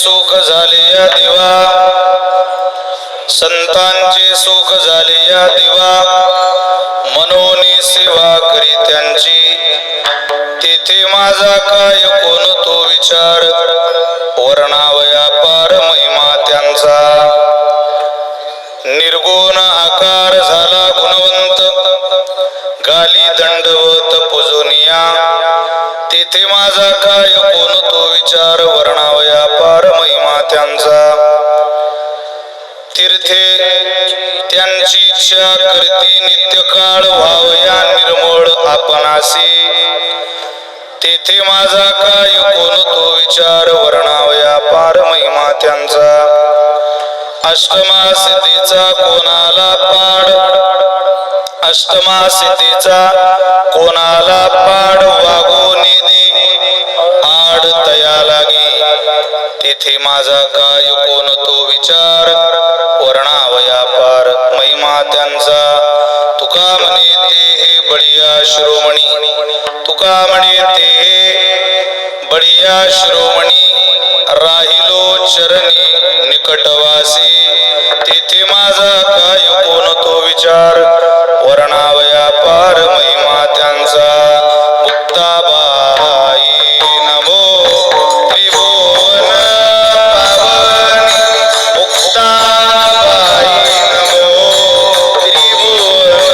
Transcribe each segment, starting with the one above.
सुख झाले या देवा, संतांचे सुख झाले या देवा, मनोनी सेवा करी त्यांची, तेथे माझा काय कोण तो विचार, वर्णावया पार महिमा त्यांचा. निर्गुण आकार झाला गुणवंत, गाली दंडवत पूजनिया, तेथे माझा काय कोण तो विचार, वर्णावया पार महिमा त्यांचा. तीर्थे त्यांची इच्छा करती नित्यकाळ, व्हावया निर्मळ आपणासी, तेथे माझा काय कोण तो विचार, वर्णावया पार महिमा त्यांचा. अष्टमा सिद्धीचा कोणाला पाड, अष्टमा सिद्धीचा कोणाला पाड, वागो निधी आड तया लागी, तेथे माझा काय कोण तो विचार, वर्णावया पार महिमा त्यांचा. तुका म्हणे ते हे बळीया शिरोमणी, तुका म्हणे ते हे बळीया शिरोमणी, राहिलो चरणी निकटवासी, तेथे माझा काय कोण तो विचार, वर्णावया पार महिमा त्यांचा. मुक्ताबाई नमो त्रिभुवन पावनी, मुक्ताबाई नमो त्रिभुवन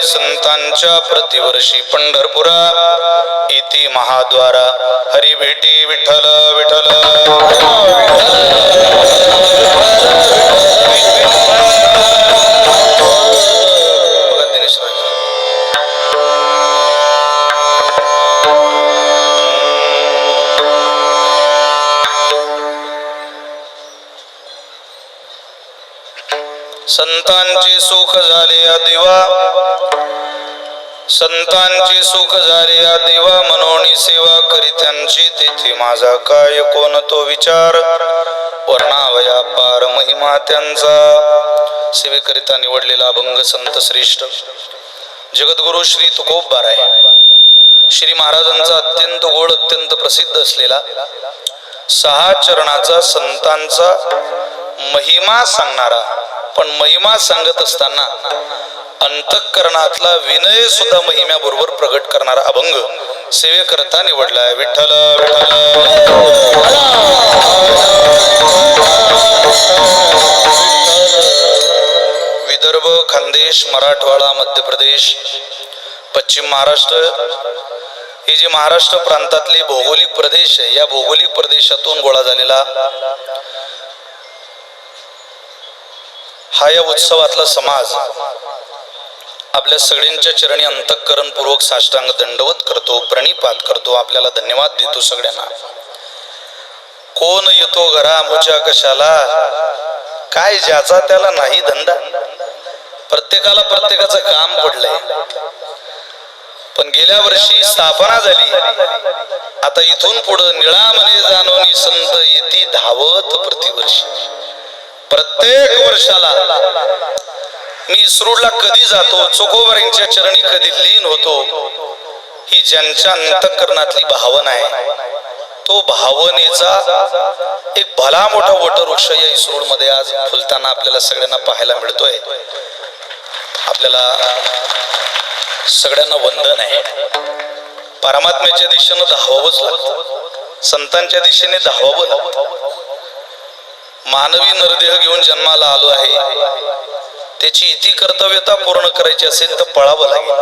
संतांच्या प्रतिवर्षी पंढरपुरा इति महाद्वारा हरी भेटी विठ्ठल विठ्ठल संतांचे सुख झाले देवा, संतांचे सुख झाले देवा, मनोनी सेवा करीत्यांची तेथे माझा काय कोण तो विचार, वर्णावया पार महिमा त्यांचा. सेवेकरिता निवडलेला अभंग संत श्रेष्ठ जगद्गुरु श्री तुकोबाराय श्री महाराजांचा अत्यंत गोड अत्यंत प्रसिद्ध असलेला 6 चरणाचा संतांचा महिमा सांगणारा, पण महिमा सांगत असताना अंतःकरणातला विनय सुद्धा महिम्याबरोबर प्रगट करणारा अभंग सेवेकरता निवडलाय. विठ्ठल विठ्ठल. विदर्भ, खानदेश, मराठवाडा, मध्य प्रदेश, पश्चिम महाराष्ट्र हे जे महाराष्ट्र प्रांतातले भौगोलिक प्रदेश आहे, या भौगोलिक प्रदेशातून गोळा झालेला हा या उत्सवातला समाज आपल्या सगळ्यांच्या चरणी अंतःकरणपूर्वक साष्टांग दंडवत करतो, प्रणिपात करतो, आपल्याला धन्यवाद देतो सगळ्यांना. कोण येतो घरा मुच्या कशाला, काय ज्याचा त्याला नाही धंदा. प्रत्येकाला प्रत्येकाचं काम पडलंय. पण गेल्या वर्षी स्थापना झाली, आता इथून पुढं निळामने जाणोनी संत येती धावत प्रतिवर्षी. प्रत्येक वर्षाला मी इस्रोडला कधी जातो, चोखोबारांच्या चरणी कधी लीन होतो, ही ज्यांच्या अंतःकरणातली भावना आहे, तो भावनेचा एक भला मोठा वटवृक्ष या इस्रोड मध्ये आज फुलताना आपल्याला सगळ्यांना पाहायला मिळतोय. आपल्याला सगळ्यांना वंदन आहे. परमात्म्याच्या दिशेने धावावंच लागतं, संतांच्या दिशेने धावावं लागतं. मानवी नरदेह घेऊन जन्माला आलो आहे, त्याची इति कर्तव्यता पूर्ण करायची असेल तर पळावं लागेल.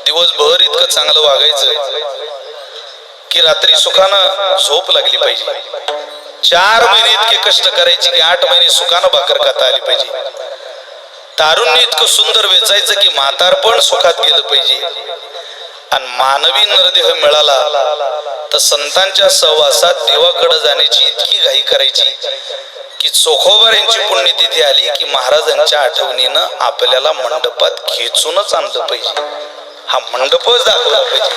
दिवसभर इतकं चांगलं वागायचं की रात्री सुखानं झोप लागली पाहिजे. 4 महिने इतके कष्ट करायचे की 8 महिने सुखानं भाकर खाता आली पाहिजे. तारुण्य इतकं सुंदर वेचायचं की म्हातारपण सुखात गेलं पाहिजे. आणि मानवी नरदेह मिळाला तर संतांच्या सहवासात देवाकडे जाण्याची इतकी घाई करायची की चोखोबार यांची पुण्यतिथी आली की महाराजांच्या आठवणीनं आपल्याला मंडपात खेचूनच आणलं पाहिजे. हा मंडपच दाखवला पाहिजे,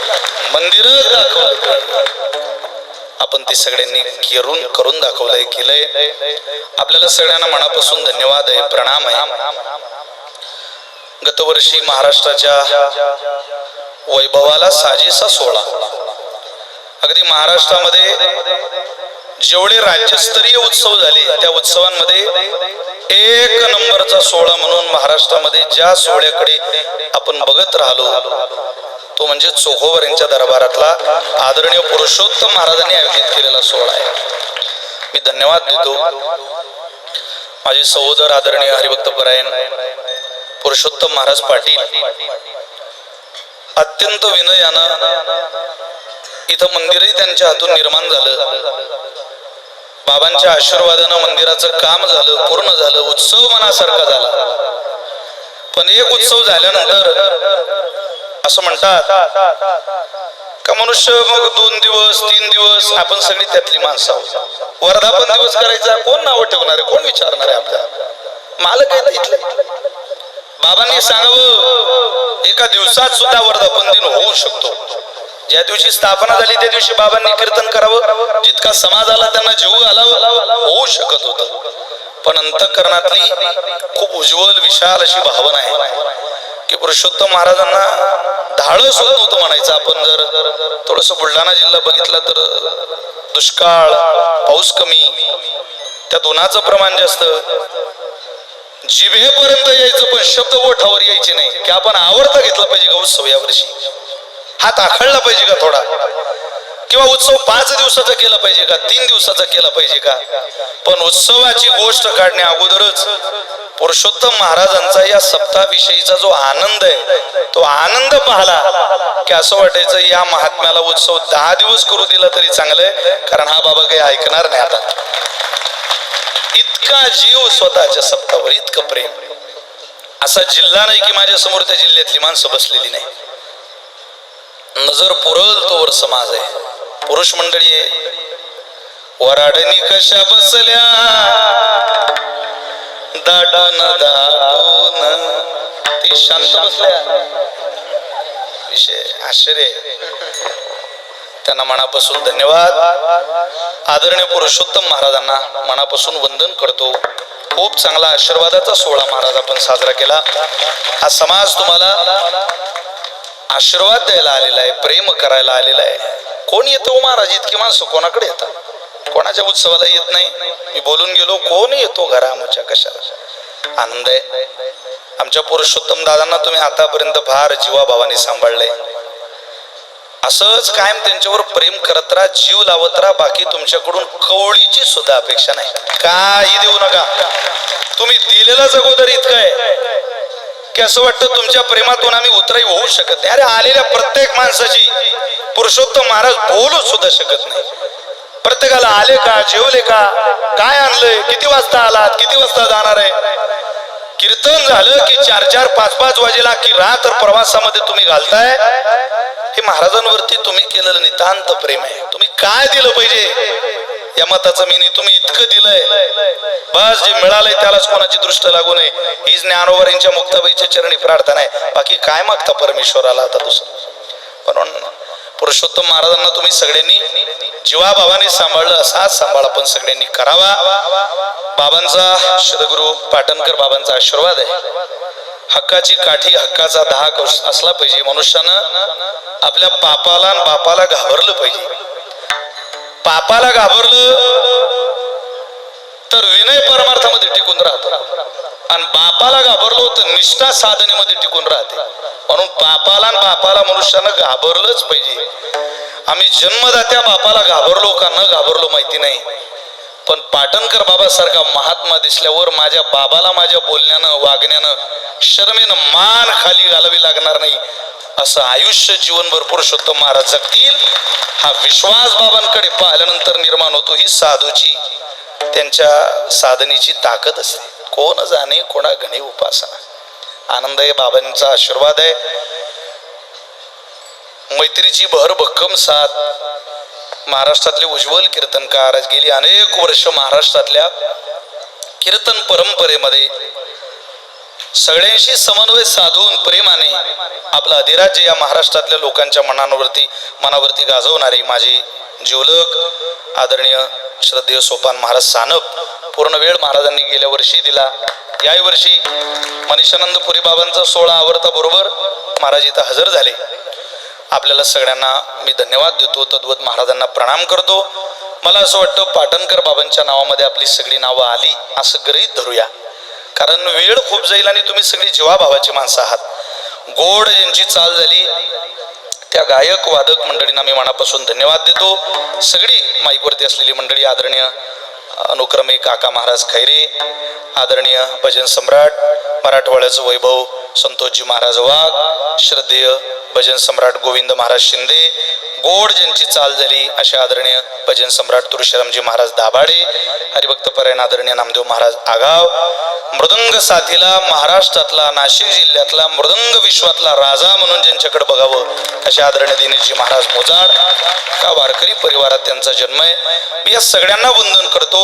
मंदिरच दाखवलं पाहिजे. आपण ते सगळ्यांनी करून दाखवलंय, केलंय. आपल्याला सगळ्यांना मनापासून धन्यवाद आहे, प्रणाम आहे. गतवर्षी महाराष्ट्राच्या वैभवाला साजेसा सोहळा, अगदी महाराष्ट्रामध्ये जेवढे राज्यस्तरीय उत्सव झाले त्या उत्सवांमध्ये 1 नंबरचा सोहळा म्हणून महाराष्ट्रामध्ये ज्या सोहळ्याकडे आपण बघत राहिलो तो म्हणजे चोखोबार यांच्या दरबारातला आदरणीय पुरुषोत्तम महाराजांनी आयोजित केलेला सोहळा आहे. मी धन्यवाद देतो माझे सहोदर आदरणीय हरिभक्त परायण पुरुषोत्तम महाराज पाटील. अत्यंत विनयानं इथं मंदिरही त्यांच्या हातून निर्माण झालं. बाबांच्या आशीर्वादानं मंदिराचं काम झालं, पूर्ण झालं, उत्सव मनासारखा झाला. पण एक उत्सव झाल्यानंतर असं म्हणतात का मनुष्य मग 2 दिवस 3 दिवस आपण सगळी त्यातली माणसं आहोत. वर्धापन दिवस करायचा कोण नाव ठेवणार आहे, कोण विचारणार आहे आपल्याला, मालक आहे इथले. बाबांनी सांगावं एका दिवसात सुद्धा वर्धापन दिन होऊ शकतो. ज्या दिवशी स्थापना झाली त्या दिवशी बाबांनी कीर्तन करावं, जितका समाजाला त्यांना जीव घालावं होऊ शकत होतं. पण अंतःकरणातली खूप उज्ज्वल विशाल अशी भावना आहे की पुरुषोत्तम महाराजांना धाडस होत नव्हतं म्हणायचं. आपण जर थोडस बुलढाणा जिल्हा बघितला तर दुष्काळ, पाऊस कमी, त्यात उन्हाचं प्रमाण जास्त, जिभेपर्यंत यायचं पण शब्द ओठावर यायचे नाही की आपण आवर्त घेतला पाहिजे का उत्सव यावर्षी, हात आखळला पाहिजे का थोडा, किंवा उत्सव 5 दिवसाचा केला पाहिजे का, 3 दिवसाचा केला पाहिजे का. पण उत्सवाची गोष्ट काढण्या अगोदरच पुरुषोत्तम महाराजांचा या सप्ताविषयीचा जो आनंद आहे तो आनंद पाहला की असं वाटायचं या महात्म्याला उत्सव 10 दिवस करू दिला तरी चांगलंय, कारण हा बाबा काही ऐकणार नाही आता. इतका जीव स्वतःच्या सप्तावर, इतकं प्रेम. असा जिल्हा नाही की माझ्या समोर त्या जिल्ह्यातली माणसं बसलेली नाही. नजर पुरल तोवर समाज आहे, पुरुष मंडळी आहे. वराडणी कशा बसल्या दाटून दाटून, ती शांत बसल्या. विषय आश्चर्य. त्यांना मनापासून धन्यवाद. आदरणीय पुरुषोत्तम महाराजांना मनापासून वंदन करतो. खूप चांगला आशीर्वादाचा सोहळा महाराज आपण साजरा केला. हा समाज तुम्हाला आशीर्वाद द्यायला आलेला आहे, प्रेम करायला आलेला आहे. कोण येतो महाराज? इतकी माणसं कोणाकडे येतात? कोणाच्या उत्सवाला येत नाही. मी बोलून गेलो, कोण येतो घरा आमच्या? कशाला? आनंद आहे. आमच्या पुरुषोत्तम दादांना तुम्ही आतापर्यंत फार जीवाभावाने सांभाळलंय. असंच कायम त्यांच्यावर प्रेम करत राहा, जीव लावत राहा. बाकी तुमच्याकडून कवळीची सुद्धा अपेक्षा नाही. काही देऊ नका. तुम्ही दिलेलाच अगोदर इतकं आहे की असं वाटतं तुमच्या प्रेमातून आम्ही उतराई होऊ शकत नाही. अरे आलेल्या प्रत्येक माणसाची पुरुषोत्तम महाराज बोलू सुद्धा शकत नाही. प्रत्येकाला आले का, जेवले का, काय आणलंय, किती वाजता आलात, किती वाजता जाणार आहे. कीर्तन झालं की 4-4, 5-5 वाजेला की रात्र प्रवासामध्ये तुम्ही घालताय. हे महाराजांवरती तुम्ही केलेलं नितांत प्रेम आहे. तुम्ही काय दिलं पाहिजे या मताचं मी नाही. तुम्ही इतकं दिलंय, बस जे मिळालंय त्यालाच कोणाची दृष्ट लागू नये हीच ज्ञानोबा मुक्ताबाईच्या चरणी प्रार्थना आहे. बाकी काय मागता परमेश्वराला आता दुसरं? म्हणून पुरुषोत्तम महाराजांना तुम्ही सगळ्यांनी जीवाभावाने सांभाळलं, असाच सांभाळ आपण सगळ्यांनी करावा. बाबांचा श्रद्गुरु पाटणकर बाबांचा आशीर्वाद आहे. हक्काची काठी, हक्काचा धाक असला पाहिजे. मनुष्यानं आपल्या पापाला आणि बापाला घाबरलं पाहिजे. पापाला घाबरलं तर विनय परमार्थामध्ये टिकून राहतो, आणि बापाला घाबरलो तर निष्ठा साधनेमध्ये टिकून राहते. म्हणून पापाला आणि बापाला मनुष्यानं घाबरलंच पाहिजे. आम्ही जन्मदात्या बापाला घाबरलो का न घाबरलो माहिती नाही, पण पाटणकर बाबासारखा महात्मा दिसल्यावर माझ्या बाबाला माझ्या बोलण्यानं, वागण्यानं, शर्मेनं मान खाली घालावी लागणार नाही. असं आयुष्य जीवनभर पुरुषोत्तम महाराज जगतील हा विश्वास बाबांकडे पाहिल्यानंतर निर्माण होतो. ही साधूची, त्यांच्या साधनेची ताकद असते. कोण जाणे कोणा घणी उपासना. आनंद आहे, बाबांचा आशीर्वाद आहे. मैत्रीची भर भक्कम साथ. महाराष्ट्रातले उज्ज्वल कीर्तनकार गेली अनेक वर्ष महाराष्ट्रातल्या कीर्तन परंपरेमध्ये सगळ्यांशी समन्वय साधून प्रेमाने आपलं अधिराज्य या महाराष्ट्रातल्या लोकांच्या मनावरती गाजवणारे माझे जीवलक आदरणीय श्रद्धेय सोपान महाराज सानप. पूर्ण वेळ महाराजांनी गेल्या वर्षी दिला. याही वर्षी मनीषानंद पुरी बाबांचा सोहळा आवरता बरोबर महाराज इथं हजर झाले. आपल्याला सगळ्यांना मी धन्यवाद देतो, तद्वत महाराजांना प्रणाम करतो. मला असं वाटतं पाटणकर बाबांच्या नावामध्ये आपली सगळी नावं आली असं गृहीत धरूया, कारण वेळ खूप जाईल आणि तुम्ही सगळी जीवाभावाची माणसं आहात. गोड यांची चाल झाली त्या गायक वादक मंडळींना मी मनापासून धन्यवाद देतो. सगळी माईकवरती असलेली मंडळी, आदरणीय अनुक्रमे काका महाराज खैरे, आदरणीय भजन सम्राट मराठवाड्याचं वैभव संतोषजी महाराज वाघ, श्रद्धेय भजन सम्राट गोविंद महाराज शिंदे, गोड ज्यांची चाल झाली अशा आदरणीय भजन सम्राट तुळशीरामजी महाराज दाभाडे, हरिभक्त परायण आदरणीय नामदेव महाराज आगाव, मृदंग साथीला महाराष्ट्रातला नाशिक जिल्ह्यातला मृदंग विश्वातला राजा म्हणून ज्यांच्याकडे बघावं अशा आदरणीय दिनेशजी महाराज मोजाड. का वारकरी परिवारात त्यांचा जन्म आहे. मी या सगळ्यांना वंदन करतो.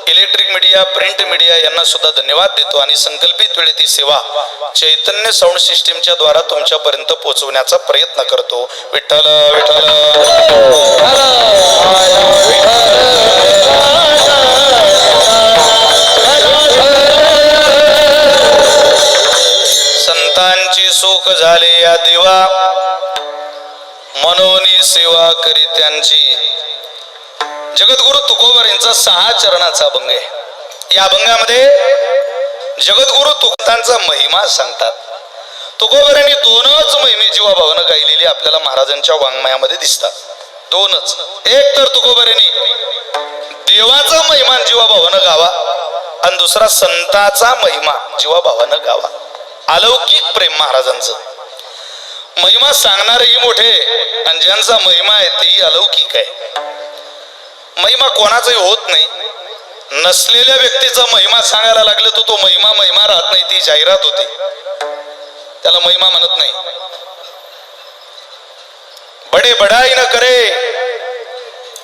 इलेक्ट्रिक मीडिया, प्रिंट मीडिया यांना सुद्धा धन्यवाद देतो आणि संकल्पित वेळेत ही सेवा चैतन्य साऊंड सिस्टीमच्या द्वारा तुमच्यापर्यंत पोहोचवण्याचा प्रयत्न करतो. विठ्ठल विठ्ठल. संतांची सुख झाले या देवा, मनोनी सेवा करी त्यांची. जगद्गुरु तुकोबर यांचा 6 चरणाचा अभंग आहे. या अभंगामध्ये जगद्गुरु तुकांचा महिमा सांगतात. तुकोबर यांनी 2च महिमे जीवाभावानं गायलेली आपल्याला महाराजांच्या वाङ्मयामध्ये दिसतात. 2च. एक तर तुकोबर यांनी देवाचा महिमा जीवाभावानं गावा, आणि दुसरा संताचा महिमा जीवाभावानं गावा. अलौकिक प्रेम महाराजांचं. महिमा सांगणारेही मोठे आणि ज्यांचा महिमा आहे तेही अलौकिक आहे. महिमा कोणाचाही होत नाही. नसलेल्या व्यक्तीचा महिमा सांगायला लागलं तर तो महिमा महिमा राहत नाही, ती जाहिरात होते, त्याला महिमा म्हणत नाही. बडे बडाई न करे,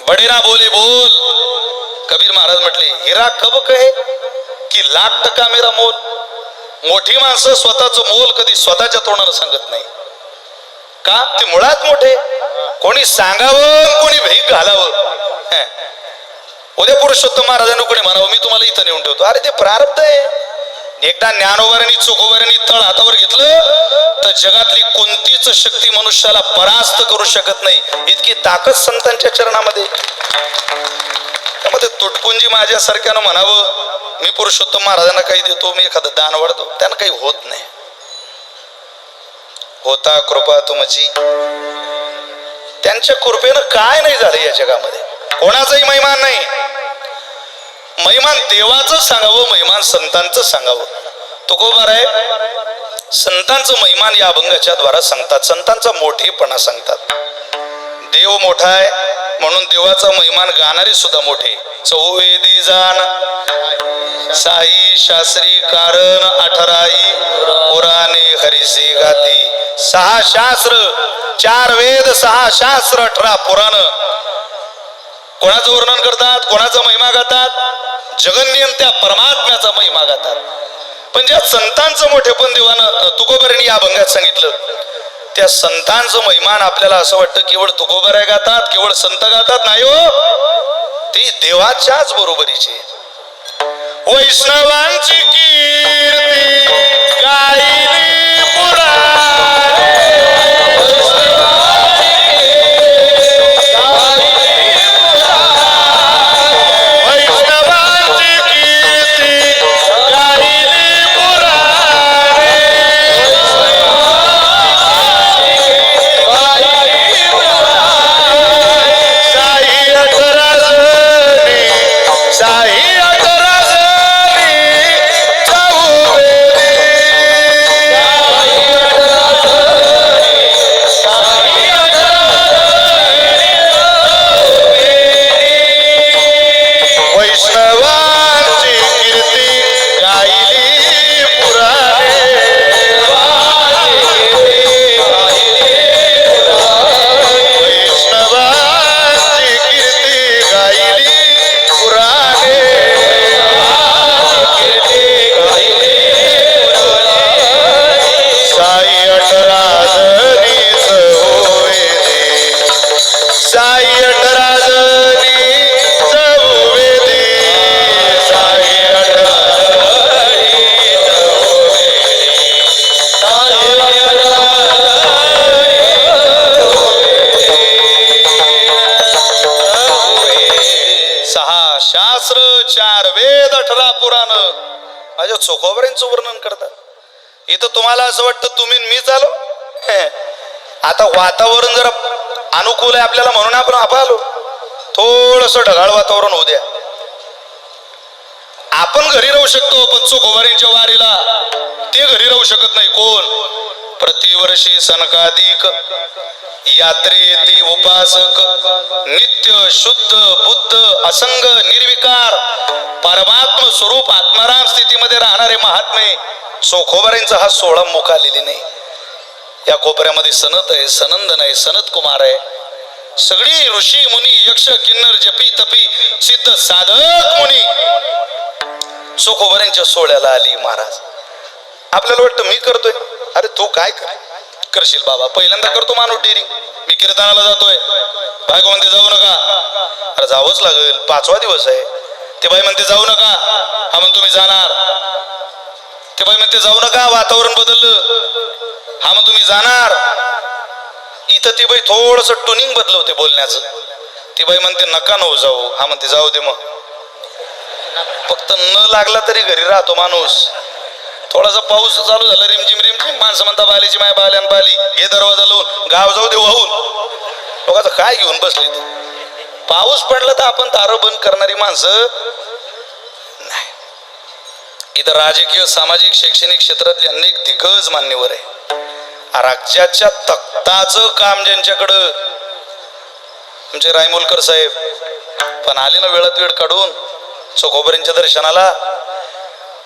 बडे ना बोले बोल. कबीर महाराज म्हटले, हिरा कब कहे की 1,00,000 मेरा मोल. मोठी माणसं स्वतःच मोल कधी स्वतःच्या तोंडानं सांगत नाही. का? ते मुळात मोठे. कोणी सांगावं, कोणी भीक घालावं. उद्या पुरुषोत्तम महाराजांनी कोणी म्हणावं मी तुम्हाला इथं नेऊन ठेवतो. अरे ते प्रारब्ध आहे. एकदा ज्ञानोबारांनी चोखोबारांनी तळ हातावर घेतलं तर जगातली कोणतीच शक्ती मनुष्याला परास्त करू शकत नाही. इतकी ताकद संतांच्या चरणामध्ये. त्यामध्ये तुटपुंजी माझ्यासारख्यानं म्हणावं मी पुरुषोत्तम महाराजांना काही देतो, मी एखादं दान वाढतो, त्यांना काही होत नाही. होता कृपा तुमची. त्यांच्या कृपेनं काय नाही झालं या जगामध्ये. कोणाचाही महिमान नाही. महिमान देवाचं सांगावं, महिमान संतांचं सांगावं. तुकोबार आहे संतांचं महिमान या अभंगाच्या द्वारा सांगतात. संतांचा मोठेपणा सांगतात. देव मोठा आहे म्हणून देवाचा महिमान गाणारे सुद्धा मोठे. चौवेदी जाण साई शास्त्री कारण 18 पुराणे हरिसे गाती. 6 शास्त्र 4 वेद 6 शास्त्र 18 पुराण कोणाचं वर्णन करतात, कोणाचा महिमा गातात? जगन्नियंत्या परमात्म्याचा महिमा गातात. पण ज्या संतांचं मोठेपण देवानं तुकोबारांनी या अभंगात सांगितलं, त्या संतांचं महिमान आपल्याला असं वाटतं केवळ तुकोबारा गातात, केवळ संत गातात. नाही हो, ती देवाच्याच बरोबरीची. वैष्णवांची कीर्ती गायली पुराणे. शास्त्र 4 वेद 18 पुराण माझ्या चोखोबारांचं वर्णन करतात. इथं तुम्हाला असं वाटतं तुम्ही मीच आलो. आता वातावरण जरा अनुकूल आहे आपल्याला म्हणून आपण आलो. थोडस ढगाळ वातावरण होऊ द्या, आपण घरी राहू शकतो. पण चोखोबारांच्या वारीला ते घरी राहू शकत नाही. कोण? प्रतिवर्षी सनकाधिक यात्रे येते उपासक नित्य शुद्ध बुद्ध असंग निर्विकार परमात्म स्वरूप आत्माराम स्थितीमध्ये राहणारे महात्मे चोखोबारांचा हा 16 मुख आलेली नाही. या कोपऱ्यामध्ये सनत आहे, सनंदन आहे, सनत कुमार आहे. सगळी ऋषी मुनी यक्ष किन्नर जपी तपी सिद्ध साधक मुनी चोखोबारांच्या सोहळ्याला आली. महाराज आपल्याला वाटतं मी करतोय. अरे तू काय करशील बाबा? पहिल्यांदा करतो माणूस डेरिंग. मी कीर्तनाला जातोय, बायको म्हणते जाऊ नका. अरे जावंच लागेल, 5वा दिवस आहे. ते बाई म्हणते जाऊ नका. हा म्हणतो मी जाणार. ते बाई म्हणते जाऊ नका, वातावरण बदललं. हा म्हणतो मी जाणार. इथं ती बाई थोडस ट्युनिंग बदलवते बोलण्याचं. ती बाई म्हणते नका नको जाऊ. हा म्हणते जाऊ दे. मग फक्त न लागला तरी घरी राहतो माणूस. थोडासा पाऊस चालू झाला रिमझिम रिमझिम, माणसं म्हणता बालीची माय बाल्यान बाली, हे दरवाजा लावून गाव जाऊ दे वाहून. लोकांचं काय घेऊन बसले ते? पाऊस पडला तर आपण दारं बंद करणारी माणसं नाही. इथं राजकीय सामाजिक शैक्षणिक क्षेत्रातले अनेक दिग्गज मान्यवर आहे. राज्याच्या तख्ताचं काम ज्यांच्याकडं तुमचे रायमोलकर साहेब पण आले ना वेळात वेळ काढून चोखोबऱ्यांच्या दर्शनाला.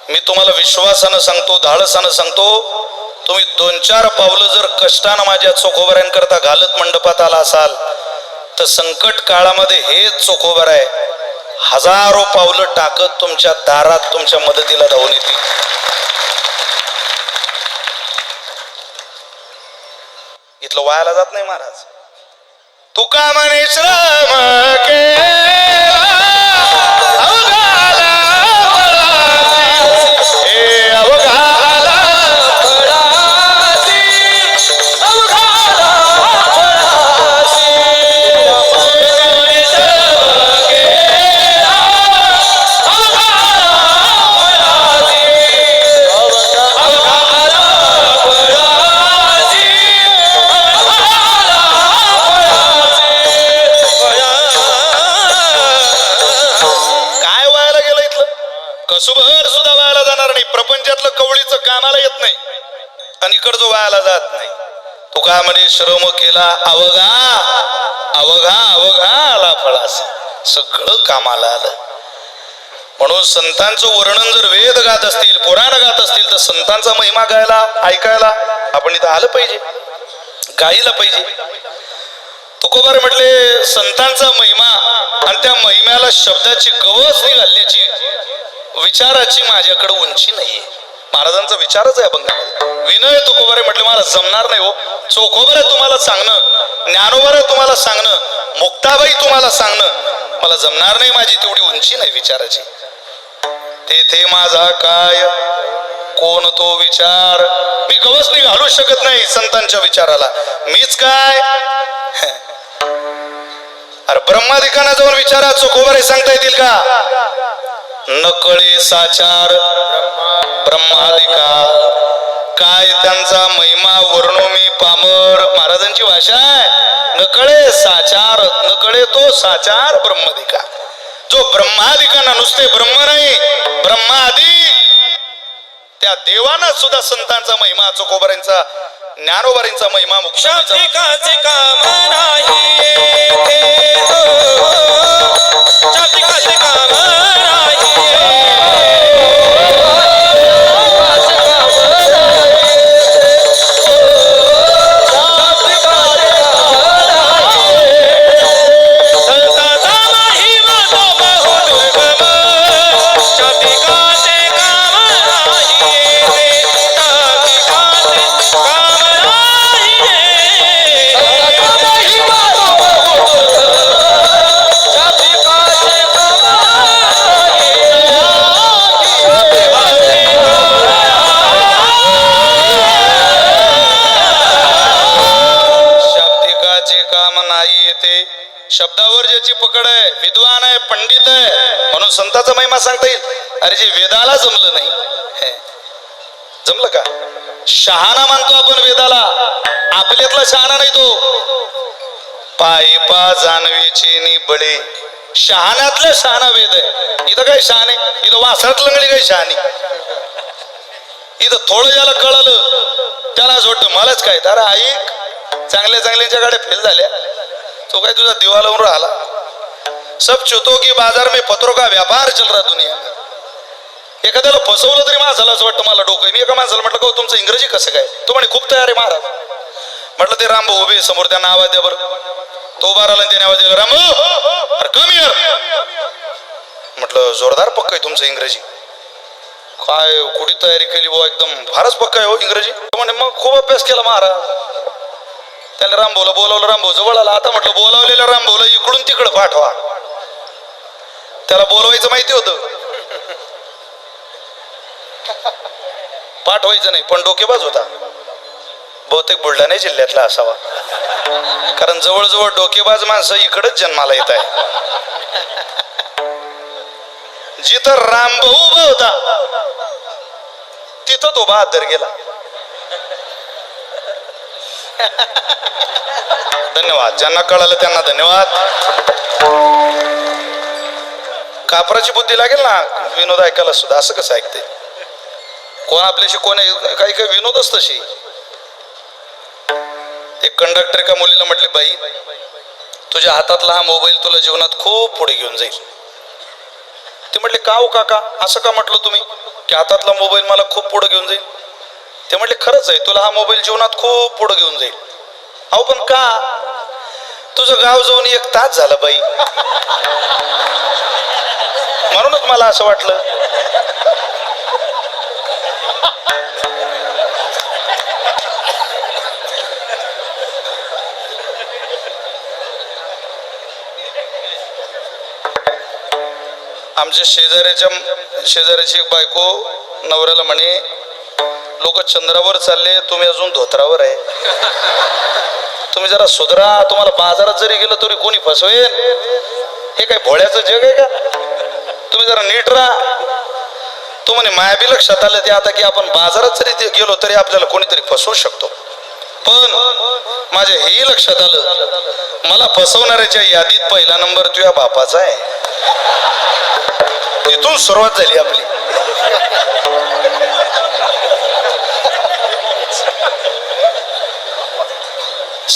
मी तुम्हाला विश्वासानं सांगतो, धाडसानं सांगतो, तुम्ही 2-4 पावलं जर कष्टानं माझ्या चोखोबऱ्यांकरता घालत मंडपात आला असाल तर संकट काळामध्ये हेच चोखोबर आहे हजारो पावलं टाकत तुमच्या दारात तुमच्या मदतीला धावून येतील. इथलं वायाला जात नाही महाराज. तुका म्हणे श्रम कसुभर सुद्धा वायाला जाणार नाही. प्रपंचातलं कवळीचं कामाला येत नाही आणि इकडचं वायाला जात नाही. तुका म्हणे श्रम केला अवघा अवघा अवघा आला फळास. सगळं कामाला आलं. म्हणून संतांचं वर्णन जर वेद गात असतील, पुराण गात असतील तर संतांचा महिमा गायला ऐकायला आपण इथं आलं पाहिजे, गायला पाहिजे. तुकोबार म्हटले संतांचा महिमा आणि त्या महिम्याला शब्दाची गवस घालण्याची विचाराची माझ्याकडे उंची नाहीये. महाराजांचा विचारच आहे अभंगामध्ये. विनय तुकोबारे म्हटले मला जमणार नाही हो. चोखोबारे तुम्हाला सांगणं, ज्ञानोबारे तुम्हाला सांगणं, मुक्ताबाई तुम्हाला सांगणं मला जमणार नाही. माझी तेवढी उंची नाही विचाराची. तेथे माझा काय कोण तो विचार. मी गवस घालू शकत नाही संतांच्या विचाराला. मीच काय अरे ब्रह्मादिकांना जाऊन विचारा, चोखोबारे सांगता येतील का? नकळे साचार ब्रह्मादिका काय त्यांचा महिमा वर्णो मी पामर. महाराजांची भाषा आहे. नकळे साचार, नकळे तो साचार ब्रह्मादिका. जो ब्रह्मादिकांना नुसते ब्रह्म नाही ब्रह्मादी त्या देवांना सुद्धा संतांचा महिमा, चोखोबाऱ्यांचा ज्ञानोबारींचा महिमा मुक्ताबाईचा काम शब्दावर ज्याची पकड आहे, विद्वान आहे, पंडित आहे म्हणून संतांचा महिमा सांगता येईल. अरे जे वेदाला जमलं नाही, जमलं का? शहाणा मानतो आपण वेदाला, आपल्यातला शहाणा नाही तो. पायपा जाणवेचे नि बळे, शहाण्यातला शहाणा वेद आहे. इथं काय शहाणे, इथं वासरात लंगडी काय शहाणी. इथं थोडं ज्याला कळलं त्याला असं वाटतं मलाच काय. तर ऐक, चांगल्या चांगल्याच्या गाड्या फेल झाल्या, तो काय तुझा दिवा लावून राहिला. सब चुतो की बाजार में पत्रों का व्यापार चल रहा दुनिया. एखाद्याला फसवलं तरी माणसाला असं वाटतं मला डोकं. मी एका माणसाला म्हटलं का तुमचं इंग्रजी कसं काय? तो म्हणे खूप तयार आहे महाराज. म्हटलं ते रामभाऊ उभे समोर, त्यांना आवाज द्या बरं. तो बार आला त्याने आवाज दिला, रामभाऊ अरे कम हिअर. म्हटलं जोरदार पक्क आहे तुमचं इंग्रजी. काय कुठे तयारी केली बुवा, एकदम फारच पक्का आहे हो इंग्रजी. म्हणे मग खूप अभ्यास केला महाराज. त्याला रामभाऊला बोलावलं, रामभाऊ जवळ आला. आता म्हटलं बोलावलेल्या रामभाऊला इकडून तिकडं पाठवा. त्याला बोलवायचं माहिती होतं, पाठवायचं नाही, पण डोकेबाज होता. बहुतेक बुलढाणा जिल्ह्यातला असावा, कारण जवळजवळ डोकेबाज माणसं इकडच जन्माला येत आहे. जिथं रामभाऊ उभा होता तिथं तो बहादर गेला. धन्यवाद, ज्यांना कळालं त्यांना धन्यवाद. कापराची बुद्धी लागेल ना विनोद ऐकायला सुद्धा. असं कसं ऐकते? कोण आपल्याशी कोण काही काही विनोदच तशी. एक कंडक्टर एका मुलीला म्हटली, बाई तुझ्या हातातला हा मोबाईल तुला जीवनात खूप पुढे घेऊन जाईल. ते म्हटले, का हो काका असं का म्हटलं तुम्ही की हातातला मोबाईल मला खूप पुढे घेऊन जाईल? ते म्हटले, खरंच आहे, तुला हा मोबाईल जीवनात खूप पुढे घेऊन जाईल. अहो पण का? तुझं गाव जाऊन 1 तास झालं बाई, म्हणूनच मला असं वाटलं. आमच्या शेजाऱ्याची एक बायको नवऱ्याला म्हणे, लोक चंद्रावर चालले, तुम्ही अजून धोत्रावर आहे. तुम्ही जरा सुधरा, तुम्हाला बाजारात जरी गेलं तरी कोणी फसवेल. हे काय भोळ्याचं जग आहे का? तुम्ही जरा नीट राहा. तू म्हणे माया बी लक्षात आलं ते आता की आपण बाजारात जरी गेलो तरी आपल्याला कोणीतरी फसवू शकतो. पण माझ्या हेही लक्षात आलं, मला फसवणाऱ्याच्या यादीत पहिला नंबर तुझ्या बापाचा आहे. इथून सुरुवात झाली आपली.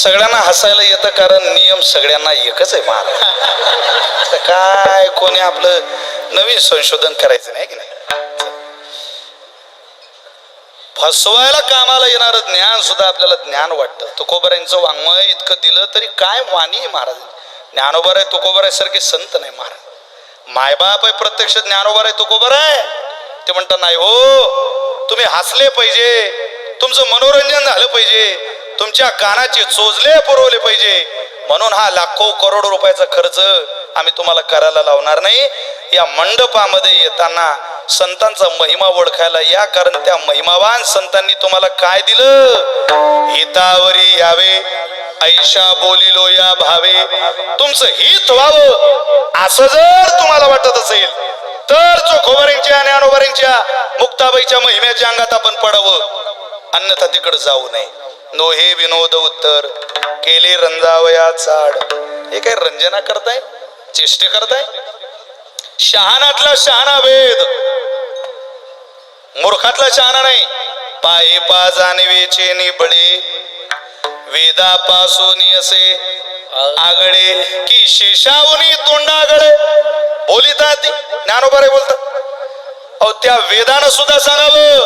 सगळ्यांना हसायला येतं कारण नियम सगळ्यांना एकच आहे. महाराज काय कोणी आपलं नवीन संशोधन करायचं नाही की नाही. फसवायला कामाला येणार ज्ञान सुद्धा आपल्याला ज्ञान वाटतं. तुकोबारायांचं वाङ्मय इतकं दिलं तरी काय वाणी आहे महाराज. ज्ञानोबाराय तुकोबाराय सारखे संत नाही महाराज. मायबाप आहे प्रत्यक्ष ज्ञानोबाराय तुकोबाराय. ते म्हणतात नाही हो, तुम्ही हसले पाहिजे, तुमचं मनोरंजन झालं पाहिजे, तुमच्या कानाचे चोचले पुरवले पाहिजे, म्हणून हा लाखो करोडो रुपयाचा खर्च आम्ही तुम्हाला करायला लावणार नाही. या मंडपामध्ये येताना संतांचा महिमा ओळखायला या, कारण त्या महिमावान संतांनी तुम्हाला काय दिलं? हितावरी यावे ऐशा बोलिलो या भावे. तुमचं हित व्हावं असं जर तुम्हाला वाटत असेल तर चोखोबारींच्या ज्ञानोबारींच्या मुक्ताबाईच्या महिम्याच्या अंगात आपण पडावं, अन्यथा तिकडे जाऊ नये. नोहे विनोद उत्तर केले रंजावया चाड. हे काय रंजना करताय, चेष्टे करताय? शहाणातला शहाणा वेद, मूर्खातला शहाणा नाही. पायी पा जाणवेचे निबळे, वेदापासून असे आगळे की शेषावनी तोंडागळे. बोलितात ज्ञानोबारे बोलतात. अहो त्या वेदानं सुद्धा सांगावं,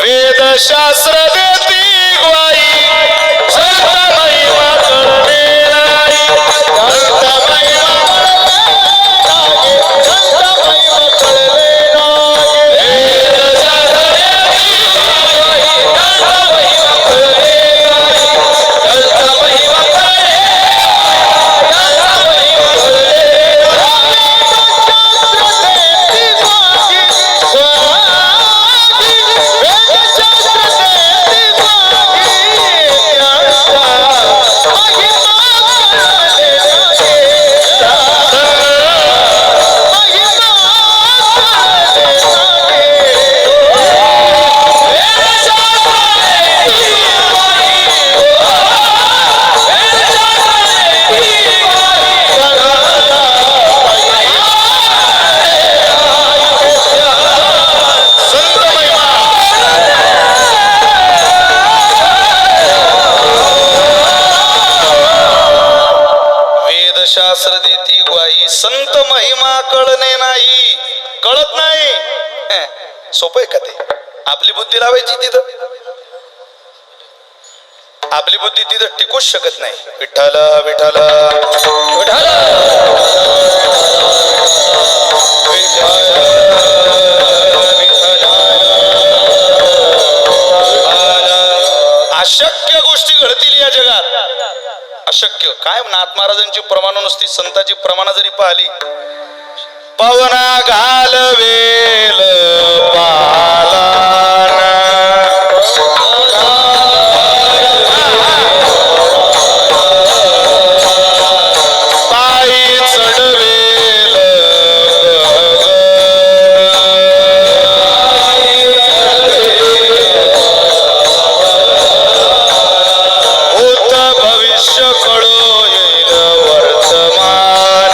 वेदशास्त्र देती ग्वाही संत महिमा करणे नाही. संत महिमा शास्त्र देती ग्वाही संत महिमा कळणे नाही. कळत नाही. सोपं आहे का ते? आपली बुद्धी लावायची तिथं, आपली बुद्धी तिथं टिकूच शकत नाही. विठ्ठल विठ्ठल विठ्ठल अशक्य गोष्टी घडतील या जगात. अशक्य काय? नाथ महाराजांची प्रमाण नुसती, संतांची प्रमाण जरी पाहिली, पवना घालवेल पालान पायी चढवेल भूत भविष्य कळो येईल वर्तमान.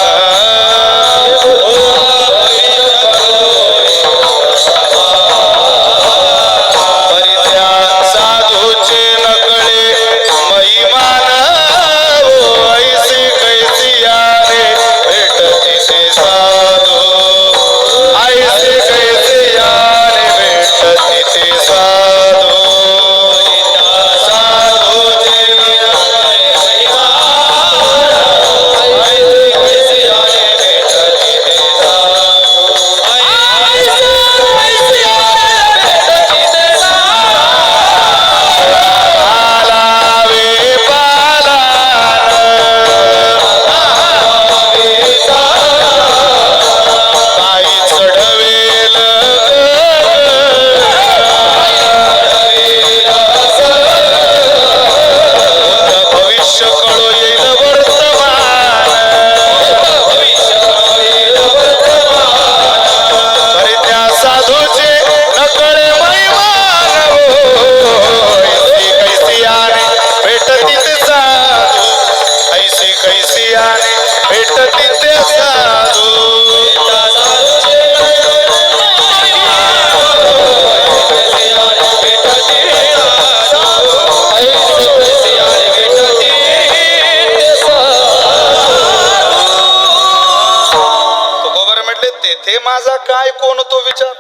तेथे माझा काय कोण तो विचार.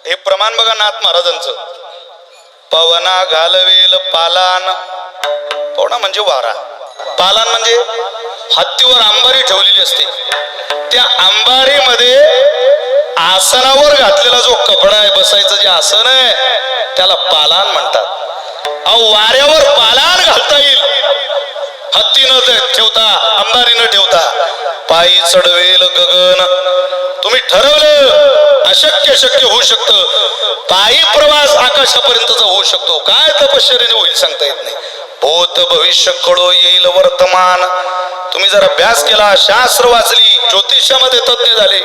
हे प्रमाण बघा नाथ महाराजांचं. पवना घालवेल पालान. पवना म्हणजे वारा, पालान म्हणजे हत्तीवर अंबारी ठेवलेली असते. त्या अंबारीमध्ये आसनावर घातलेला जो कपडा आहे, बसायचं जे आसन आहे त्याला पालान म्हणतात. अहो वाऱ्यावर पालान घालता येईल, हत्ती न ठेवता, अंबारी न ठेवता. पायी चढवेल गगन. तुम्ही ठरवलं अशक्य शक्य होऊ शकतं. पायी प्रवास आकाशापर्यंतचा होऊ शकतो. काय तपश्चर्याने होईल सांगता येत नाही. भूत भविष्य कळो येईल वर्तमान. तुम्ही जर अभ्यास केला, शास्त्र वाचली, ज्योतिषामध्ये तज्ञ झाले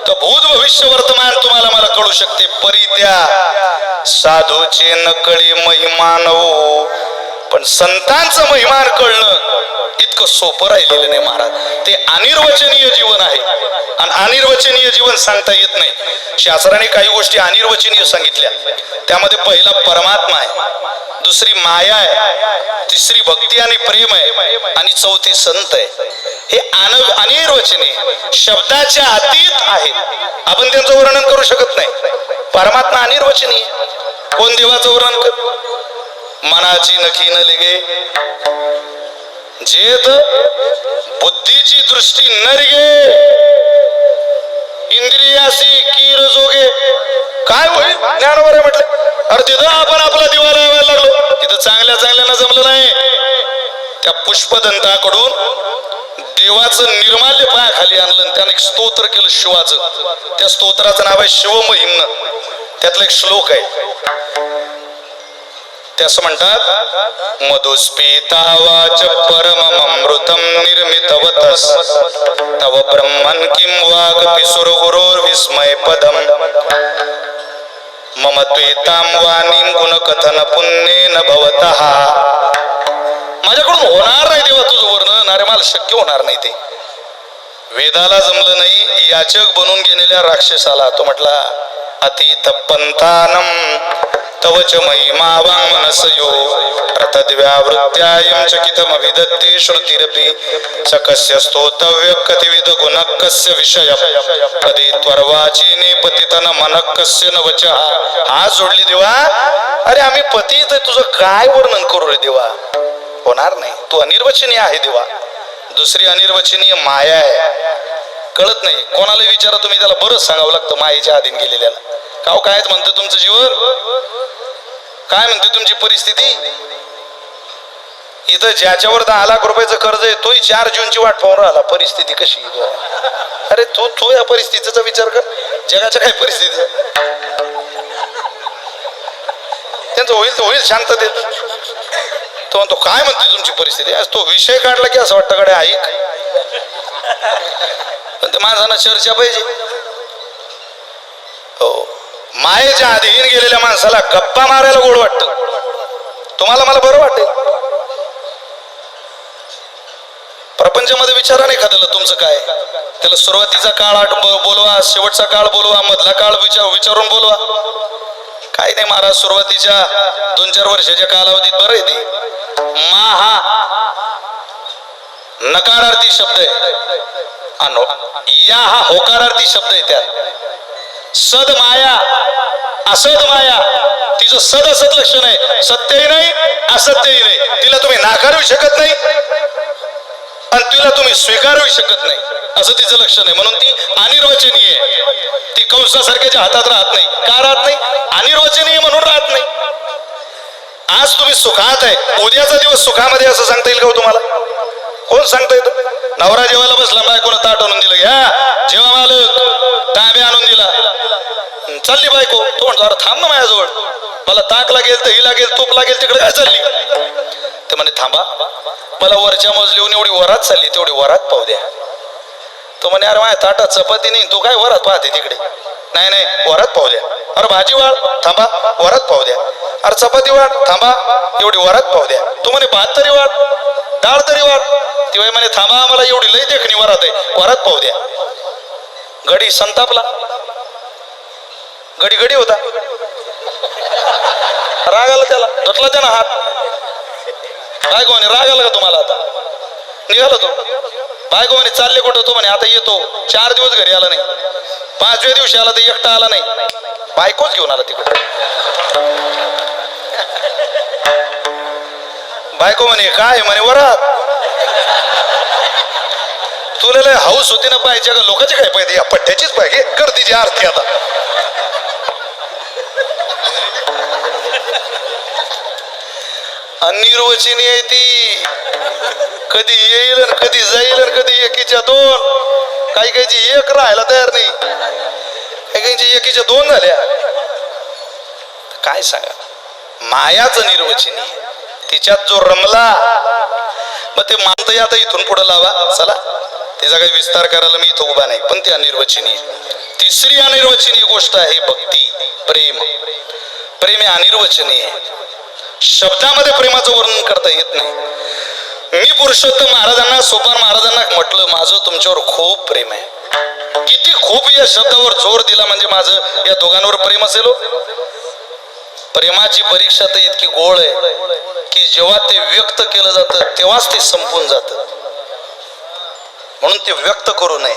तर भूत भविष्य वर्तमान तुम्हाला मला कळू शकते. परित्या साधूचे नकळी महिमान हो. पण संतांचं महिमान कळणं इतकं सोपं राहिलेलं नाही महाराज. ते अनिर्वचनीय जीवन आहे आणि अनिर्वचनीय जीवन सांगता येत नाही. शास्त्राने काही गोष्टी अनिर्वचनीय सांगितल्या. त्यामध्ये पहिला परमात्मा आहे, दुसरी माया आहे, तिसरी भक्ती आणि प्रेम आहे आणि चौथी संत आहे. हे अनिर्वचनीय शब्दाच्या अतीत आहे. आपण त्यांचं वर्णन करू शकत नाही. परमात्मा अनिर्वचनीय. कोण देवाचं वर्णन कर. मनाची नखी न लिगे जेत बुद्धीची दृष्टी न रिगे इंद्रियासी कीर जोगे. काय होईल ज्ञानवर आहे म्हटलं. अरे तिथं आपण आपला दिवा लावायला लागलो, तिथं चांगल्या चांगल्यानं जमलं नाही. त्या पुष्पदंताकडून देवाचं निर्माल्य पायाखाली आणलं, त्याने एक स्तोत्र केलं शिवाचं. त्या स्तोत्राचं नाव आहे शिवमहिम्न. त्यातला एक श्लोक आहे, ते असं म्हणतात, मधुस्फीतावाच परममृतम निर्मितवतस तव ब्रह्मन् किं वागपि सुरगुरोर् विस्मय पदम मम त्वेतां वाणीं गुणकथन पुण्येन भवतः. माझ्याकडून होणार नाही देवा तुझं वर्णन. अरे मला शक्य होणार नाही ते. वेदाला जमलं नाही, याचक बनून गेलेल्या राक्षसाला तो म्हटला, अतीत पंथानम तवच महिमा वाङ्मनसयो रतद्व्यावृत्यायं चकितमविदत्ते श्रुतिरपि सकस्य स्तोतव्य कतिविध गुणकस्य विषय कधी त्वर्वाची निपतितन मनकस्य न वचः. हात जोडली देवा. अरे आम्ही पतित आहे, तुझं काय वर्णन करू रे देवा. होणार नाही. तू अनिर्वचनीय आहे देवा. दुसरी अनिर्वचनीय माया आहे. कळत नाही. कोणाला विचारा तुम्ही, त्याला बरंच सांगावं लागतं मायेच्या अधीन गेलेल्याला. काव काय म्हणतं तुमचं जीवन, काय म्हणते तुमची परिस्थिती. इथं ज्याच्यावर 10 लाख रुपयाचं कर्ज आहे तोही 4 जूनची वाट पाहून राहिला. परिस्थिती कशी. अरे तू या परिस्थितीचा विचार कर. जगाच्या काय परिस्थिती त्यांचं होईल तर होईल शांततेत. तो म्हणतो काय म्हणते तुमची परिस्थिती. तो विषय काढला की असं वाटतं कडे ऐक. पण ते माणसांना चर्चा पाहिजे. हो, मायेच्या अधीन गेलेल्या माणसाला गप्पा मारायला गोड वाटतं. तुम्हाला मला बरं वाटेल. प्रपंचामध्ये विचारा नाही एखाद्याला तुमचं काय. त्याला सुरुवातीचा काळ बोलवा, शेवटचा काळ बोलवा, मधला काळ विचारून बोलवा. काही नाही महाराज, सुरुवातीच्या 2-4 वर्षाच्या कालावधीत बरं आहे ते. मा हा नकारार्थी शब्द आहे आणि या हा होकारार्थी शब्द आहे. त्यात सद माया असद माया. तिचं सद असत लक्षण आहे. सत्यही नाही असत्यही नाही. तिला तुम्ही नाकारू शकत नाही आणि तिला तुम्ही स्वीकारू शकत नाही, असं तिचं लक्षण आहे. म्हणून ती अनिर्वचनीय आहे. ती कंसासारख्याच्या हातात राहत नाही. का राहत नाही. अनिर्वचनीय म्हणून राहत नाही. आज तुम्ही सुखात आहे, उद्याचा दिवस सुखामध्ये असं सांगता येईल का तुम्हाला. कोण सांगता येतं. नवरा जेवायला बसला, बायकोला ताट आणून दिलं, घ्या जेव्हा मालक तांबे आणून दिला, चालली बायको. तो म्हणतो अरे थांब ना माझ्याजवळ, मला ताक लागेल, दही लागेल, तूप लागेल, तिकडे काय चालली. ते म्हणे थांबा, मला वरच्या मजलीहून एवढी वरात चालली, तेवढी वरात पाहू द्या. तो म्हणे अरे माझ्या ताटात चपाती नाही, तू काय वरात पाहते तिकडे. नाही नाही वरात पाहू द्या. अरे भाजी वाढ, थांबा वरात पाहू द्या. अरे चपाती वाढ, थांबा एवढी वरात पाहू द्या. तू म्हणे भात तरी वाढ, डाळ तरी वाढ. ती बाई म्हणे थांबा मला एवढी लई देखणी वरात आहे, वरात पाहू द्या. गडी संतापला. गडी गडी होता, राग आला त्याला, धुतला त्यानं हात. काय कोणी राग आला का तुम्हाला. आता निघाला तो. बायको म्हणे चालले कुठं? तो म्हणे आता येतो. 4 दिवस घरी आला नाही. 5व्या दिवशी आला तर एकटा आला नाही. बायकोच घेऊन आला तिकडे. बायको म्हणे काय? म्हणे वरात. तुला लय हाऊस होती ना पाहिजे का? लोकांची काय पाहिजे? या पठ्ठ्याचीच पाहिजे. कर तिची आरती आता. अनिर्वचनीय आहे ती. कधी येईल आणि कधी जाईल आणि कधी एकीच्या 2. काही काहीची 1 राहायला तयार नाही. काही काहीची एकीच्या 2 झाल्या. काय सांगा, मायाच निर्वचनीय. तिच्यात जो रमला मग ते मानतही आता इथून पुढे लावा. चला त्याचा काही विस्तार करायला मी इथं उभा नाही, पण ती अनिर्वचनीय. तिसरी अनिर्वचनीय गोष्ट आहे भक्ती, प्रेम. प्रेम हे अनिर्वचनीय. शब्दामध्ये प्रेमाचं वर्णन करता येत नाही. मी पुरुषोत्तम महाराजांना, सोपान महाराजांना म्हटलं माझं तुमच्यावर खूप प्रेम आहे. किती खूप या शब्दावर जोर दिला म्हणजे माझं या दोघांवर प्रेम असेल. प्रेमाची परीक्षा तर इतकी गोळ आहे की जेव्हा ते व्यक्त केलं जातं तेव्हाच ते संपून जातं. म्हणून ते व्यक्त करू नये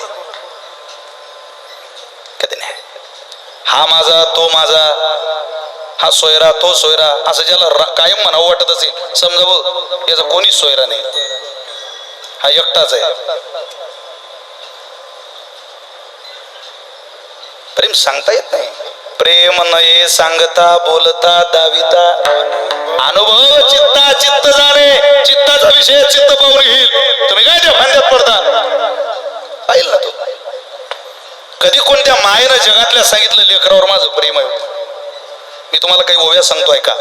कधी नाही. हा माझा, तो माझा, हा सोयरा, तो सोयरा, असं ज्याला कायम म्हणावं वाटत असेल, समजा याचा कोणीच सोयरा नाही, हा एकटाच आहे. प्रेम सांगता येत नाही. प्रेम नये सांगता बोलता दाविता, अनुभव चित्ता चित्त जाणे. चित्ताचा विषय चित्त पाहून घेईल. तुम्ही काय त्या फांद्यात पडता? पाहिल ना तो. कधी कोणत्या मायेनं जगातल्या सांगितलं लेकरावर माझं प्रेम आहे? मी तुम्हाला काही ओव्या सांगतोय का?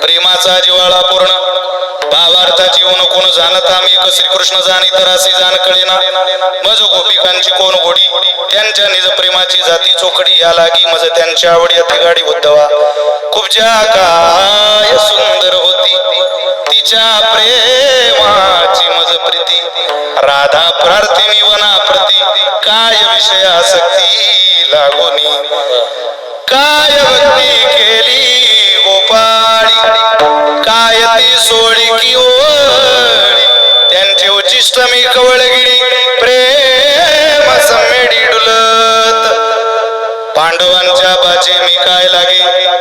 प्रेमाचा जिव्हाळा पूर्ण, भावार्था जीवन कोण जाणता मी एक श्रीकृष्ण जाणी तरासी जाण कळेना. मज गोपिकांची कोण गोडी, त्यांच्या निज प्रेमाची जाती चोखडी. या लागी मज त्यांच्या आवडी अति गाडी उद्धवा. कुबजा काय सुंदर होती, तिच्या प्रेमाची मज प्रीती. राधा प्रार्थिनी वना प्रती, काय विषय आसक्ती लागोनी. काय भक्ती केली गोपाळी, काय ती सोडी की ओळी. त्यांचे उचिष्ट मी कवळगिरी, प्रेम सम्मेडी डुलत. पांडवांच्या बाचे मी काय लागे,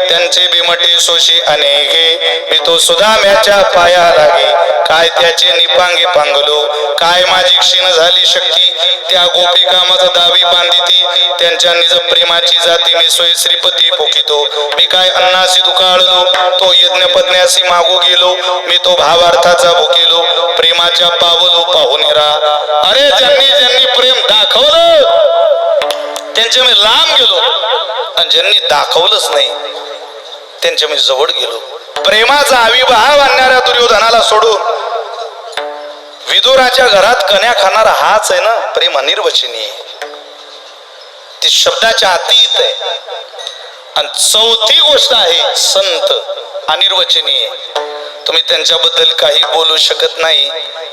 त्यांचे बिमटे सोशी अनेके. मी तो सुदाम्याच्या पाया लागे, काय त्याचे निपांगे पांगलो. काय माझी क्षीण झाली शक्ती, त्या गोपिका मज दावी बांधिती. त्यांच्या निज प्रेमाची जाती मी सोय श्रीपती पोकितो. मी काय अन्नासी दुकाळलो, तो यज्ञ पत्न्यासी मागो गेलो. मी तो भावार्थाचा भुकेलो, प्रेमाच्या पावलो पाहून रा. अरे ज्यांनी ज्यांनी प्रेम दाखवलं त्यांच्या मी लांब गेलो, आणि ज्यांनी दाखवलंच नाही त्यांच्या मी जवळ गेलो. प्रेमाचा आविर्भाव आणणाऱ्या दुर्योधनाला सोडून विदुराच्या घरात कन्या खाणारा हाच आहे ना प्रेम अनिर्वचनीय. ते शब्दाच्या अतीत आहे. आणि चौथी गोष्ट आहे संत अनिर्वचनीय. तुम्ही त्यांच्याबद्दल काही बोलू शकत नाही,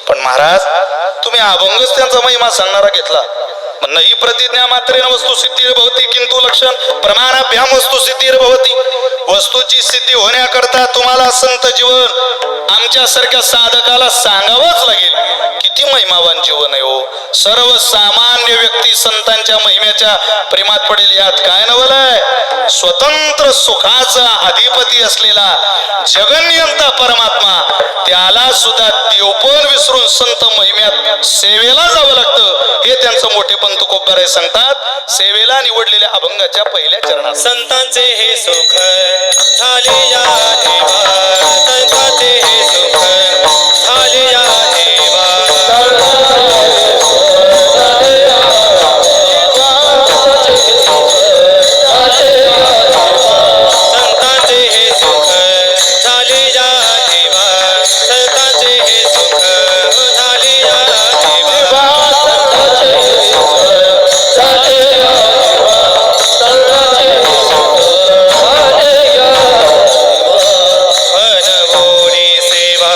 पण महाराज तुम्ही अभंगच त्यांचा महिमा सांगणारा घेतला. नाही प्रतिज्ञा मात्रेन वस्तू सिद्धी भवती, किंतु लक्षण प्रमाणाभ्याम वस्तू सिद्धी भवती. वस्तूची सिद्धी होण्याकरता तुम्हाला संत जीवन आमच्यासारख्या साधकाला सांगावंच लागेल. किती महिमावान जीवन आहे हो. सर्वसामान्य व्यक्ती संतांच्या महिम्याच्या प्रेमात पडेल यात काय नवल आहे. स्वतंत्र सुखाचा अधिपती असलेला जगन्यंता परमात्मा, त्याला सुद्धा देवपण विसरून संत महिम्यात सेवेला जावं लागतं. हे त्यांचं मोठेपण तुकोबाराय सांगतात सेवेला निवडलेल्या अभंगाच्या पहिल्या चरणात. संतांचे हे सुख झाले या देवा, संतांचे हे सुख झाले या देवा. संतांचे हे सुख झाले या देवा, संतांचे हे सुख झाले या देवा. अनवोडी सेवा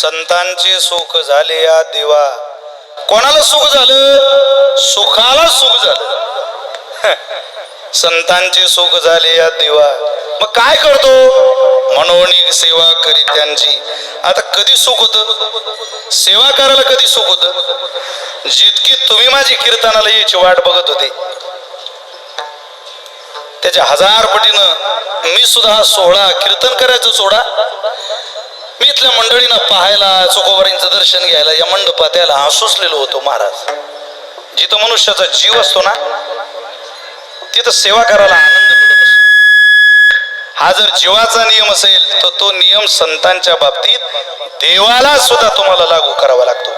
संतांचे सुख झाले या देवा. कोणाला सुख झालं? सुखाला सुख झालं. संतांचे सुख झाले या देवा. मग काय करतो? म्हणून सेवा करी त्यांची. आता कधी सुख होतं? सेवा करायला कधी सुख होतं? जितकी तुम्ही माझी कीर्तनाला यायची वाट बघत होते त्याच्या 1000 पटीनं मी सुद्धा हा सोहळा कीर्तन करायचं सोडा. मी इथल्या मंडळींना पाहायला, चोखोबारींचं दर्शन घ्यायला या मंडपात यायला आसुसलेलो होतो महाराज. जिथं मनुष्याचा जीव असतो ना तिथं सेवा करायला आनंद मिळत असतो. हा जर जीवाचा नियम असेल तर तो नियम संतांच्या बाबतीत देवाला सुद्धा तुम्हाला लागू करावा लागतो.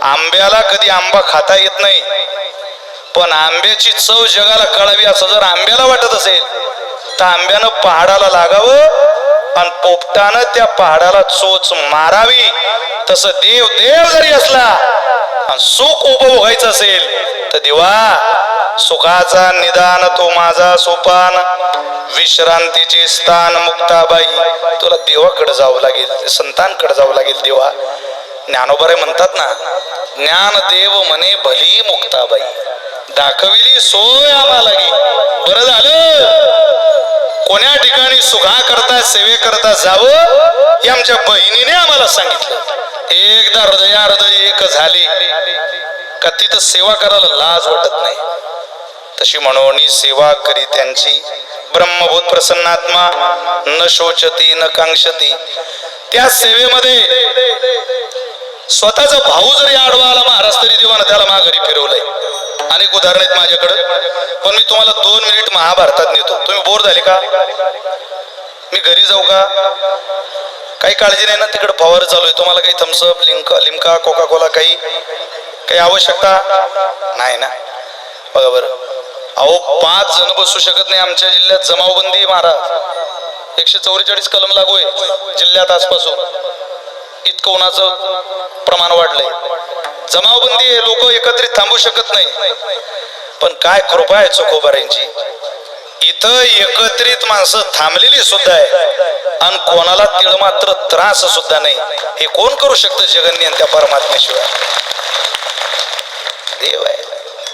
आंब्याला कधी आंबा खाता येत नाही, पण आंब्याची चव जगाला कळावी असं जर आंब्याला वाटत असेल तर आंब्यानं पहाडाला लागावं आणि पोपटानं त्या पहाडाला चोच मारावी. तसं देव देव जरी असला आणि सुख उपभोगायचं असेल तर देवा सुखाचा निदान तो माझा सोपान, विश्रांतीचे स्थान मुक्ताबाई. तुला देवाकडे जावं लागेल, संतांकडे जावं लागेल. देवा ज्ञानोबा म्हणतात ना, ज्ञानदेव म्हणे भली मुक्ताबाई, दाखविली सोय आम्हाला गी. बरं झालं कोण्या ठिकाणी सुखा करता सेवे करता जावं हे आमच्या बहिणीने आम्हाला सांगितलं. एकदा हृदय एक झाले का तिथं सेवा करायला लाज वाटत नाही. तशी म्हणून सेवा करी त्यांची. ब्रह्मभूत प्रसन्नात्मा न शोचती न कांक्षती. त्या सेवेमध्ये स्वतःचा भाऊ जरी आडवा आला महाराज तरी देवानं त्याला माघारी फिरवलंय. अनेक उदाहरण आहेत माझ्याकडे, पण मी तुम्हाला 2 मिनिट महाभारतात नेतो. तुम्ही बोर झाले का? मी घरी जाऊ का? काही काळजी नाही ना? तिकडे फवार चालू आहे. तुम्हाला काही थम्सअप, लिमका, कोका कोला काही आवश्यकता नाही ना? बघा बरं, अहो 5 जण बसू शकत नाही. आमच्या जिल्ह्यात जमावबंदी महाराज. 144 कलम लागू आहे जिल्ह्यात आजपासून. इतकं उन्हाचं प्रमाण वाढलंय. जमावबंदी आहे, लोक एकत्रित थांबू शकत नाही. पण काय कृपा आहे चोखोबारांची, इथं एकत्रित माणसं थांबलेली सुद्धा आहे आणि कोणाला तिळ मात्र त्रास सुद्धा नाही. हे कोण करू शकतं जगन्य त्या परमात्म्याशिवाय? देव आहे.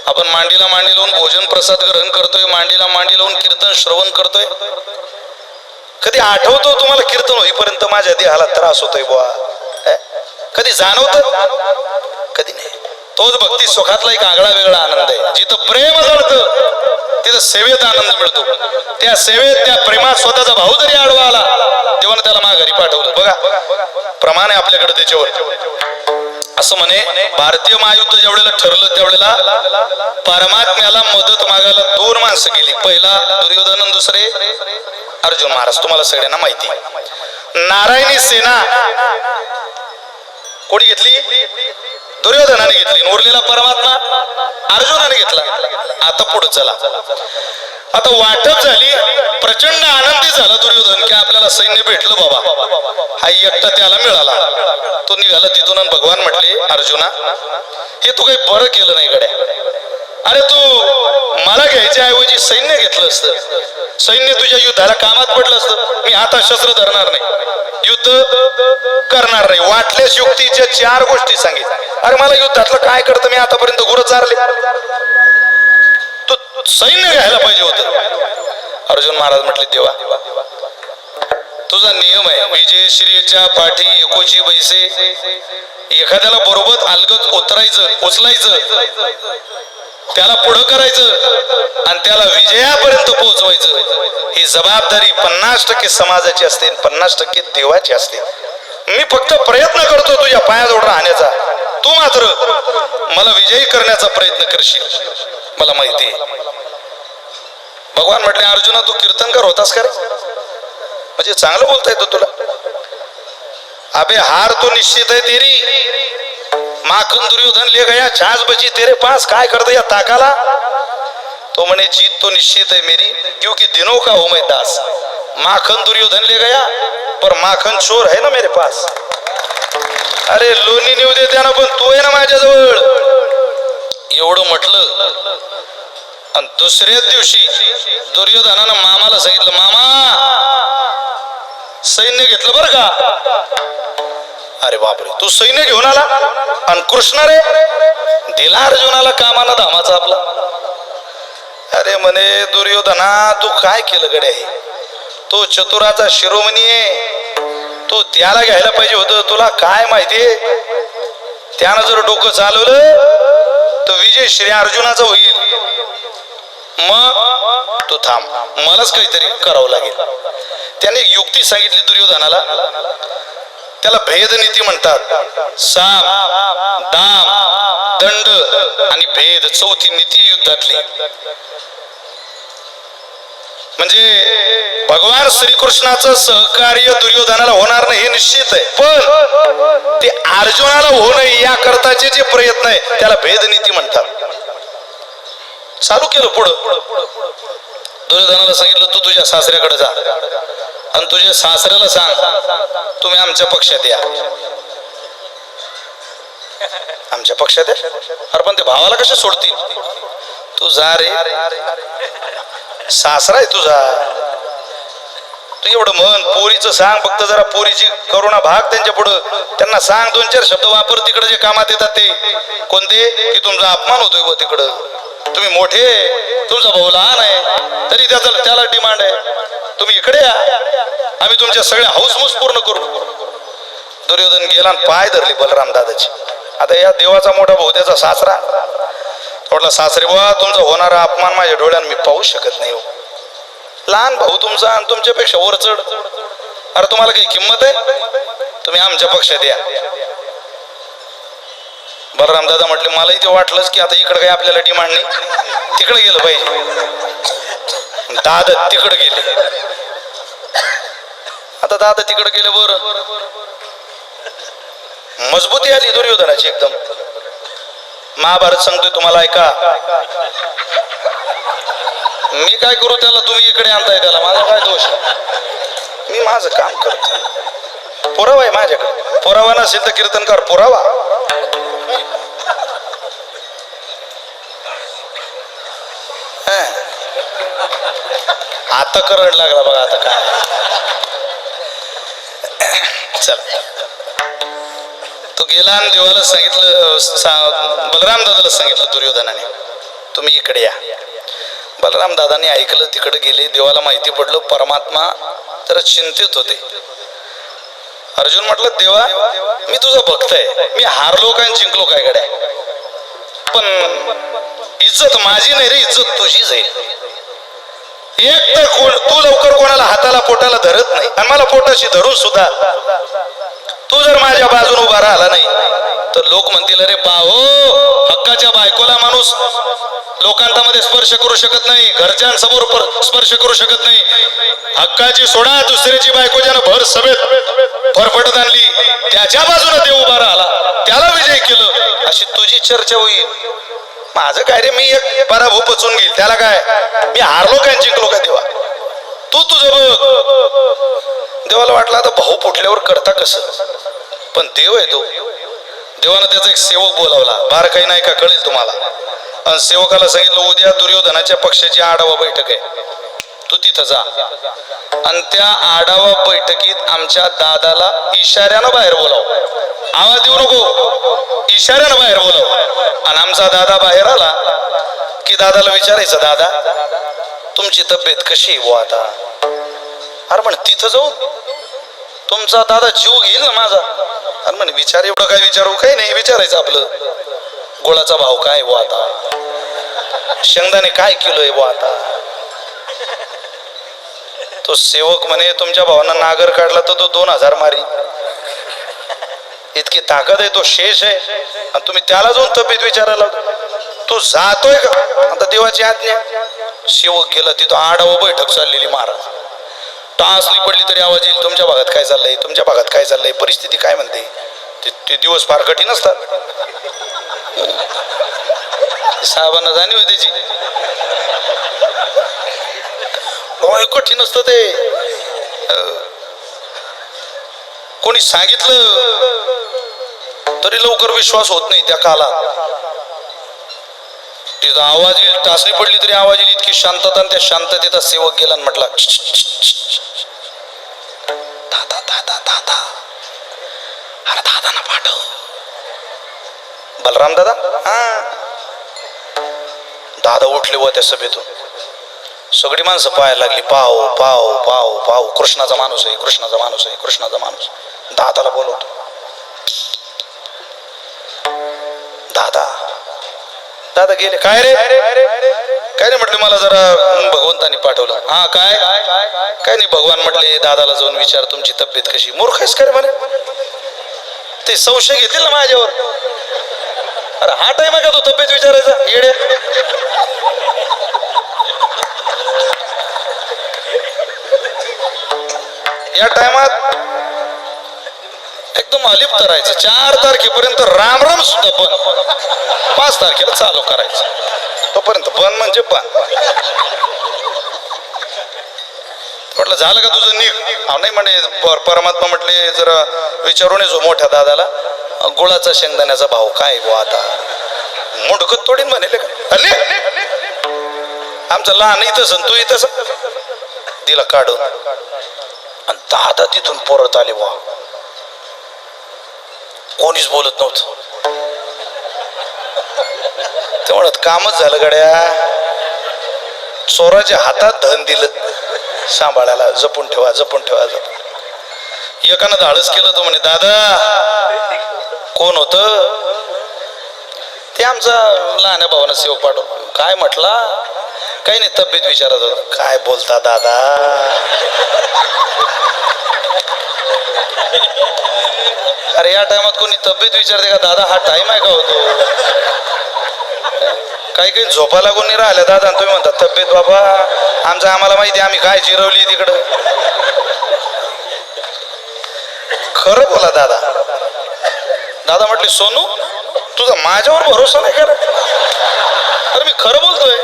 आपण मांडीला मांडी लावून भोजन प्रसाद ग्रहण करतोय, मांडीला मांडी लावून कीर्तन श्रवण करतोय. कधी आठवतो तुम्हाला कीर्तन होईपर्यंत माझ्या देहाला त्रास होतोय बुवा? कधी जाणवत? कधी नाही. तोच भक्ती सुखातला एक आगळा वेगळा आनंद आहे. जिथं प्रेम जळतं तिथं सेवेत आनंद मिळतो. त्या सेवेत त्या प्रेमात स्वतःचा भाऊ जरी आडवा आला तेव्हा त्याला माघारी पाठवलं. बघा प्रमाण आहे आपल्याकडे त्याच्यावर. असं म्हणे, भारतीय महायुद्ध ज्यावेळेला ठरलं त्यावेळेला परमात्म्याला मदत मागायला 2 माणसं गेली. पहिला दुर्योधन आणि दुसरे अर्जुन महाराज. तुम्हाला सगळ्यांना माहिती. नारायणी सेना कोणी घेतली? दुर्योधनाने घेतली. उरलेला परमात्मा अर्जुनाने घेतला. आता पुढे चला. आता वाटप झाली. प्रचंड आनंदी झाला दुर्योधन की आपल्याला सैन्य भेटलं बाबा. हा एकटा त्याला मिळाला. तो निघाला तिथून आणि भगवान म्हटले, अर्जुना हे तू काही बरं केलं नाही गड्या. अरे तू मला घ्यायच्या ऐवजी सैन्य घेतलं असतं. सैन्य तुझ्या युद्धाला कामात पडलं असतं. मी आता शस्त्र धरणार नाही, युद्ध करणार नाही. वाटल्यास युक्तीच्या 4 गोष्टी सांगितल्या. अरे मला युद्धातलं काय करतं? मी आतापर्यंत गुरं चारले. तू सैन्य घ्यायला पाहिजे होतं. अर्जुन महाराज म्हटले, देवा तुझा नियम आहे, विजय श्रीच्या पाठी एकोची बैसे. एखाद्याला बरोबर अलगद उचलायचं, त्याला पुढं करायचं आणि त्याला विजयापर्यंत पोहोचवायचं. ही जबाबदारी 50% समाजाची असते, 50% देवाची असते. मी फक्त प्रयत्न करतो तुझ्या पायाजवळ राहण्याचा. तू मात्र मला विजयी करण्याचा प्रयत्न करशील, मला माहिती आहे. भगवान म्हटले, अर्जुना तू कीर्तनकार होतास का रे? म्हणजे चांगलं बोलता येतो तुला. अबे हार तो निश्चित है तेरी. माखन दुर्योधन ले गया, छाछ बची तेरे पास. काय करते या ताकाला? तो म्हणे, जीत तो निश्चित है मेरी, क्योंकि दिनों का हूं मैं दास. माखन दुर्योधन ले गया पर माखन चोर है ना मेरे पास. अरे लोणी नेऊ दे त्यानं, पण तू आहे ना माझ्याजवळ. एवढं म्हटलं आणि दुसऱ्याच दिवशी दुर्योधनानं मामाला सांगितलं, मामा सैन्य घेतलं बरं का. अरे बापरे, तू सैन्य घेऊन आला आणि कृष्ण रे दिला अर्जुनाला कामाला धामाचा आपला. अरे म्हणे दुर्योधना, तू काय केलं गडे? तो चतुराचा शिरोमणी आहे, तो त्याला घ्यायला पाहिजे होतं. तुला काय माहितीये, त्यानं जर डोकं चालवलं तर विजय श्री अर्जुनाचा होईल. मग तू थांब, मलाच काहीतरी करावं लागेल. त्याने एक युक्ती सांगितली दुर्योधनाला, त्याला भेदनीती म्हणतात. साम, दाम, दंड आणि भेद, चौथी नीती युद्धातली. म्हणजे भगवान श्रीकृष्णाचं सहकार्य दुर्योधनाला होणार नाही हे निश्चित आहे, पण ते अर्जुनाला होऊ नये या करताचे जे प्रयत्न आहे त्याला भेदनीती म्हणतात. चालू केलं पुढं. दुर्योधनाला सांगितलं, तू तुझ्या सासऱ्याकडे जा आणि तुझ्या सासऱ्याला सांग तुम्ही आमच्या पक्षात या. आमच्या पक्षात आहे? अरे पण ते भावाला कशा सोडतील? तू जा रे, सासरा आहे तुझा. तू एवढं म्हण, पोरीचं सांग फक्त, जरा पोरीची करुणा भाग त्यांच्या पुढं. त्यांना सांग, 2-4 शब्द वापर तिकडे जे कामात येतात ते. कोणते? की तुमचा अपमान होतोय गो तिकडं, तुम्ही मोठे, तुमचा भाऊ लहान आहे तरी त्याला डिमांड आहे, तुम्ही इकडे या, आम्ही तुमच्या सगळ्या हाऊसमूस पूर्ण करू. दुर्योधन गेला आणि पाय धरली बलराम दादाची. आता या देवाचा मोठा भाऊ त्याचा सासरा म्हटला, सासरे बुवा, तुमचा होणारा अपमान माझ्या डोळ्यानं मी पाहू शकत नाही. लहान भाऊ तुमचा आणि तुमच्यापेक्षा वर चढ. अरे तुम्हाला काही किंमत आहे? तुम्ही आमच्या पक्षात या. बलराम दादा म्हटले, मलाही ते वाटलंच की आता इकडे काही आपल्याला डिमांड नाही, तिकडे गेलं पाहिजे. दादा तिकडे गेले. आता दादा तिकडे गेले, बरं मजबूती आली दुर्योधनाची एकदम. महाभारत सांगतोय तुम्हाला, ऐका. मी काय करू त्याला, तुम्ही इकडे आणताय त्याला, माझा काय दोष? मी माझं काम करतो, पुरावा आहे माझ्याकडे. पुरावा नसेल तर कीर्तनकार पुरावा. आता करंट लागला बघा, आता काय. चल, तो गेला आणि देवाला सांगितलं, बलराम दादाला सांगितलं दुर्योधनाने, तुम्ही इकडे या. बलराम दादाने ऐकलं, तिकडे गेले. देवाला माहिती पडलं परमात्मा जरा चिंतित होते. अर्जुन म्हटलं, देवा मी तुझा भक्त आहे, मी हारलो काय जिंकलो काय गड्या, पण इज्जत माझी नाही रे, इज्जत तुझी जाईल. एक तर तू लवकर कोणाला हाताला पोटाला धरत नाही, आणि मला पोटाशी धरून सुद्धा तू जर माझ्या बाजून उभा राहिला नाही तर लोक म्हणतील, अरे बाहो, हक्काच्या बायकोला माणूस लोकांमध्ये स्पर्श करू शकत नाही, घरच्यांसमोर स्पर्श करू शकत नाही. हक्काची सोडा, दुसऱ्याची बायको ज्यानं भर सभेत फरफटत आणली, त्याच्या बाजूने देव उभा राहिला, त्याला विजय केलं, अशी तुझी चर्चा होईल. माझं काय रे, मी एक पराभव पचून घेईल, त्याला काय, मी हारलो काय जिंकलो काय? देवा तू तुझं बघ. देवाला वाटलं आता भाऊ फुटल्यावर करता कसं, पण देव आहे तो. देवानं त्याचा एक सेवक बोलावला, बार काही नाही का कळेल तुम्हाला. आणि सेवकाला सांगितलं, उद्या दुर्योधनाच्या पक्षाची आढावा बैठक आहे, तू तिथं जा आणि त्या आढावा बैठकीत आमच्या दादाला इशाऱ्यानं बाहेर बोलाव, आवाज देऊ नको, इशाऱ्यानं बाहेर बोलाव. आणि आमचा दादा बाहेर आला की दादाला विचारायचं, दादा तुमची तब्येत कशी आहे आता? अरे म्हण, तिथं जाऊ तुमचा दादा जीव घेईल ना माझा. अरे म्हणे, विचार एवढं काय विचारू? काही नाही, विचारायचं आपलं, गोळाचा भाव काय वो आता, शेंगदाणे काय किलो आहे वो आता. तो सेवक म्हणे, तुमच्या भावानं नागर काढला तर तो 2000 मारी, इतकी ताकद आहे, तो शेष आहे, आणि तुम्ही त्याला जाऊन तब्येत विचारायला तू जातोय का? आता देवाची आज्ञा. सेवक गेला, तिथं आढावा बैठक चाललेली. महाराज टासली पडली तरी आवाज येईल, तुमच्या भागात काय चाललंय, तुमच्या भागात काय चाललंय, परिस्थिती काय म्हणते. ते दिवस फार कठीण असतात, साहेबांना जाणीव आहे त्याची. कठीण असतं ते. कोणी सांगितलं तरी लवकर विश्वास होत नाही त्या काळात. तिथं आवाज येईल, टासणी पडली तरी आवाज येईल, इतकी शांतता. आणि त्या शांततेचा सेवक गेला आणि म्हटला, दादा दादा दादा अरे दादांना पाठव. बलराम दादा, हा. दादा उठले व त्या सभेतून. सगळी माणसं पाहायला लागली, पाव पाव पाव पाव, कृष्णाचा माणूस आहे, कृष्णाचा माणूस आहे, कृष्णाचा माणूस. दादाला बोलवतो. दादा दादा गेले. काय रे काय नाही म्हटले, मला जरा भगवंतानी पाठवलं. हा काय काय नाही, भगवान म्हटले दादाला जाऊन विचार तुमची तब्येत कशी. मूर्ख आहेस का रे म्हणे, ते संशय घेतील ना माझ्यावर. अरे हा टाइम आहे का तो तब्येत विचारायचा येड्या. या टायमात एकदम अलिप्त राहायचं. 4 तारखेपर्यंत रामराम सुद्धा बंद, 5 तारखेला चालू करायचं. तोपर्यंत बंद म्हणजे बंद. म्हटलं झालं का तुझं निघ. नाही म्हणे, परमात्मा म्हटले जरा विचारून येतो मोठ्या दादाला, गुळाचा शेंगदाण्याचा भाव काय बुवा आता. मुंडकत तोडीन म्हणेल का. आमचं लहान इथंच तू इथंच दिला काढून. आणि दादा तिथून परत आले. वा, कोणीच बोलत नव्हतं. ते म्हणत कामच झालं गड्या. चोराच्या हातात धन दिलं सांभाळायला, जपून ठेवा जपून ठेवा जपून. एकानं धाडस केलं तो म्हणे, दादा कोण होत. ते आमचा लहान भावानं सेवक पाठव. काय म्हटला. काही नाही, तब्येत विचारत होता. काय बोलता दादा. अरे या टायमात कोणी तब्येत विचारते का दादा. हा टाइम आहे का होतो. काही काही झोपा लागून नाही राहिल्या दादा, तुम्ही म्हणता तब्येत. बाबा आमचं आम्हाला माहिती, आम्ही काय जिरवली तिकडं. खरं बोला दादा. दादा म्हटले, सोनू तुझा माझ्यावर भरोसा नाही का. अरे मी खरं बोलतोय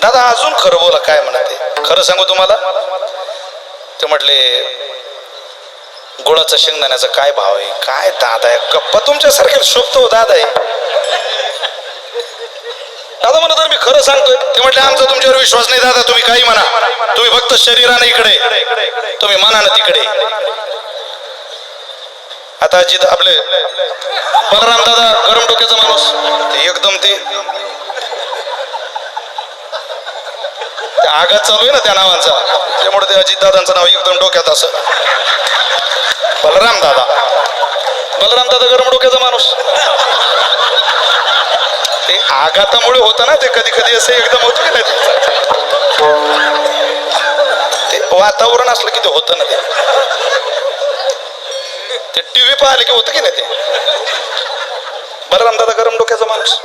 दादा. अजून खरं बोला. काय म्हणते. खरं सांगू तुम्हाला. ते म्हटले गुळाचा शेंगदाण्याचा काय भाव आहे. काय दादा आहे गप्पा तुमच्यासारखे शोभतो हो दादा आहे. दादा म्हणा तर मी खरं सांगतोय. ते म्हटले आमचा तुमच्यावर विश्वास नाही दादा, तुम्ही काही म्हणा. तुम्ही फक्त शरीराने इकडे, तुम्ही मनानं तिकडे. आता जिथं आपले बलराम दादा गरम डोक्याचा माणूस, ते एकदम ते आघात चालू आहे ना त्या नावांचा, त्यामुळे ते अजित दादांचं नाव एकदम डोक्यात असं. बलराम दादा गरम डोक्याचा माणूस. ते आघातामुळे होतं ना, ते कधी कधी असं एकदम होतं की नाही. ते वातावरण असलं की ते होतं ना. ते टीव्ही पाहिले की होतं की नाही. ते बलराम दादा गरम डोक्याचा माणूस.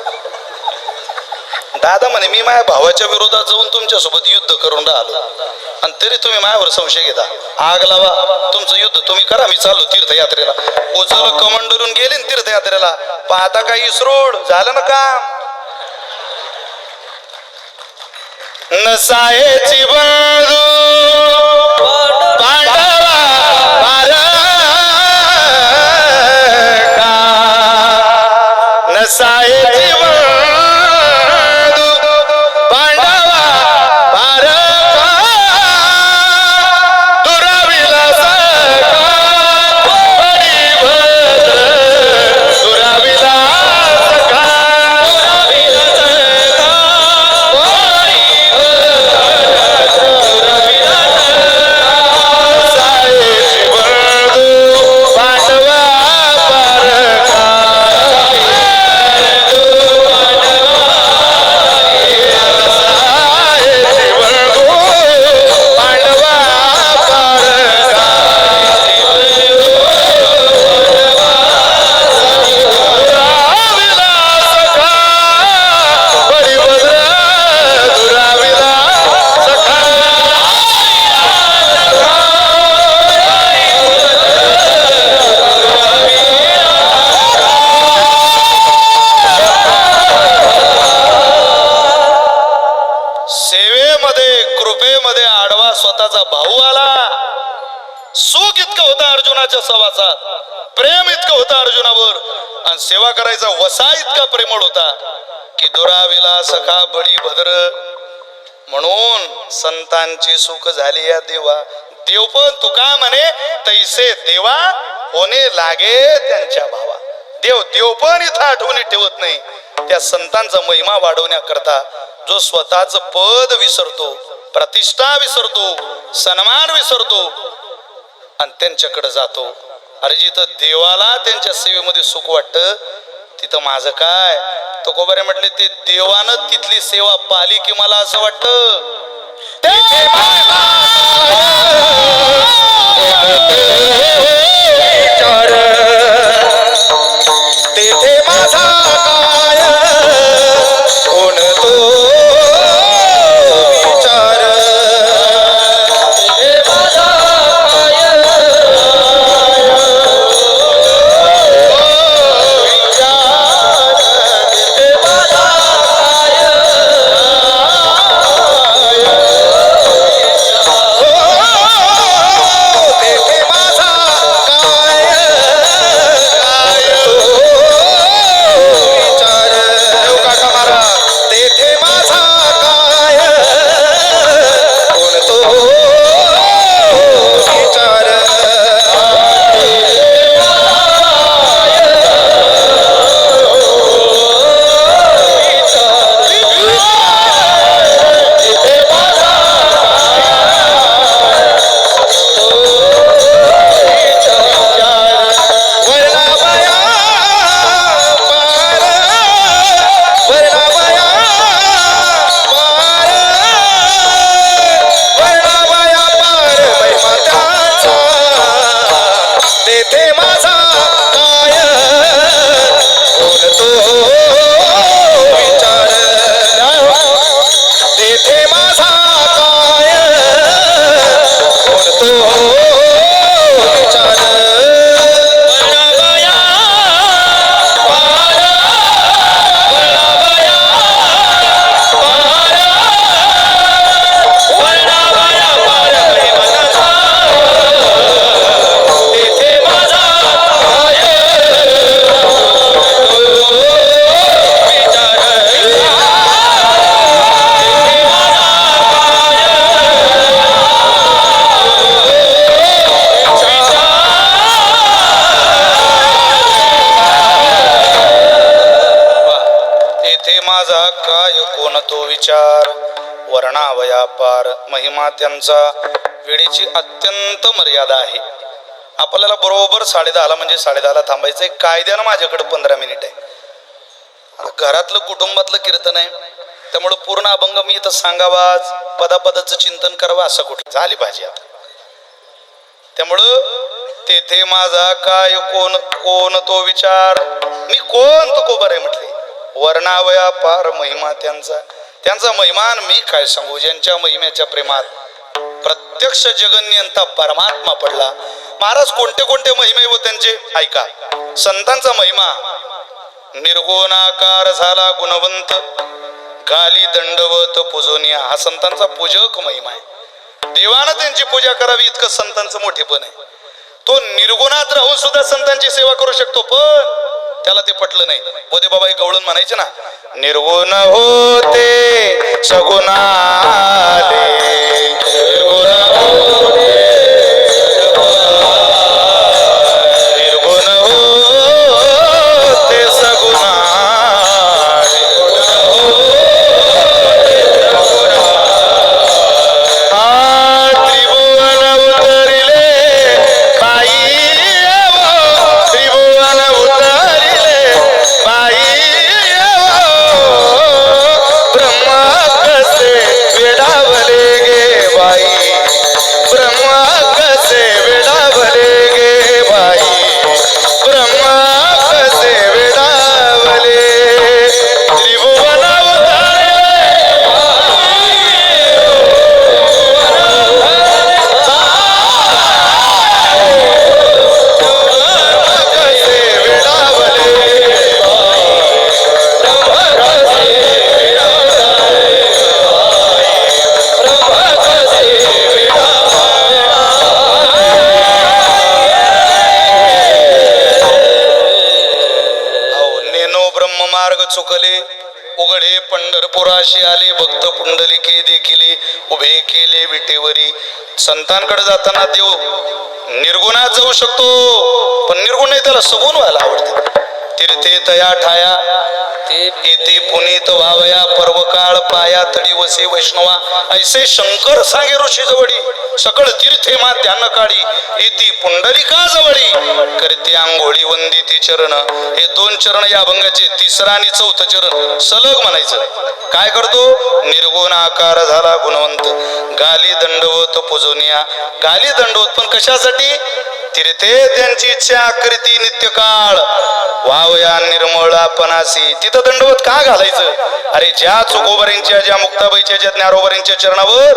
दादा म्हणे, मी माझ्या भावाच्या विरोधात जाऊन तुमच्यासोबत युद्ध करून राहिलो, आणि तरी तुम्ही माझ्यावर संशय घेता. आग लावा, तुमचं युद्ध तुम्ही करा, मी चाललो तीर्थयात्रेला. उचल कमांडरून गेले तीर्थयात्रेला. पाहता काही इसरोड झालं ना काम. नसायची बाजू पांडवा नसायची स्वतःचा भाऊ आला. सुख इतकं होतं अर्जुनाच्या सहवासात, प्रेम इतकं होतं अर्जुनावर, आणि सेवा करायचा वसा इतका प्रेमळ होता की दुराविला सखा बळी भद्र. म्हणून संतांची सुख झाली या देवा, देव पण तुका म्हणे तैसे देवा होणे लागे त्यांच्या भावा. देव पण इथं आठवणी ठेवत नाही. त्या संतांचा महिमा वाढवण्याकरता जो स्वतःच पद विसरतो, प्रतिष्ठा विसरतो, सन्मान विसरतो आणि त्यांच्याकडे जातो. अरे जिथं देवाला त्यांच्या सेवेमध्ये सुख वाटतं तिथं माझं काय. तुकोबारे म्हटले ते देवानं तिथली सेवा पाहिली की मला असं वाटतं तेथे माझा काय कोण तो विचार. तेथे माझा काय विचार. तेथे माझा तेथे माझा काय विचार. काका मारा. तेथे माझा काय कोण तो विचार. तेथे माझा काय कोण तो विचार. तेथे माझा काय कोण तो विचार. वळणावया पार, वळणावया पार, वळणावया पार महिमनाचा. तेथे माझा काय विचार. तेथे माझा काय कोण तो विचार. वर्णावया पार महिमा त्यांचा. वेळेची अत्यंत मर्यादा आहे. आपल्याला बरोबर 10:30 म्हणजे 10:30 थांबायचंय. कायद्यानं माझ्याकडे 15 मिनिट आहे. आता घरातलं कुटुंबातलं कीर्तन आहे त्यामुळं पूर्ण अभंग मी इथं सांगावाच, पदापदाचं चिंतन करावं असं कुठं झाली भाजी आता. त्यामुळं तेथे माझा काय कोण तो विचार. मी कोण तो कोबर आहे म्हटले. वर्णावया पार महिमा त्यांचा महिमान मी काय सांगू. ज्यांच्या महिम्याच्या प्रेमात प्रत्यक्ष जगन्यंता परमात्मा पडला. महाराज कोणते कोणते महिमे व त्यांचे ऐका. संतांचा महिमा निर्गुणाकार झाला गुणवंत, गाली दंडवत पूजोनिया. हा संतांचा पूजक महिमा आहे. देवानं त्यांची पूजा करावी इतकं संतांचं मोठेपण आहे. तो निर्गुणात राहून सुद्धा संतांची सेवा करू शकतो. पण त्याला ते पटलं नाही. बोधे बाबा एक गवळण म्हणायचे ना, निर्गुण होते सगुणाले, निर्गुण होते निर्गुण होते सगुणाले. त्रिभुवन उतरिले बाई, त्रिभुवन उतरिले बाई, ब्रह्मा कसे वेडावले गे बाई, ब्रह्मा कसे वेडावले गे बाई, ब्रह्मा कसे वेडावले. त्रिभुवन चुकले उघडे पंढरपुराशी आले. भक्त पुंडलिके देखिले उभे केले विटेवरी. संतांकडे जाताना देव निर्गुणात जाऊ शकतो, पण निर्गुण नाही, त्याला सगुण व्हायला आवडते. तीर्थे तया ठाया इति पुनीत व्हावया पर्वकाळ पाया तडी वसे वैष्णवा. ऐसे शंकर सांगे ऋषी जवळी सकळ तीर्थे मा त्यान काळी इति पुंडलिका जवळी करते आंघोळी वंदिती चरण. हे दोन चरण या अभंगाचे, तिसरा आणि चौथं चरण सलग म्हणायचं. काय करतो? निर्गुण आकार झाला गुणवंत, गाली दंडवत पुजोनिया. गाली दंडवत पण कशासाठी? तीर्थे त्यांची इच्छा करीती नित्यकाळ वावया निर्मळापणासी. तिथं दंडवत का घालायचं? अरे ज्या चोखोबऱ्यांच्या, ज्या मुक्ताबाईच्या, ज्या ज्ञानोबऱ्यांच्या चरणावर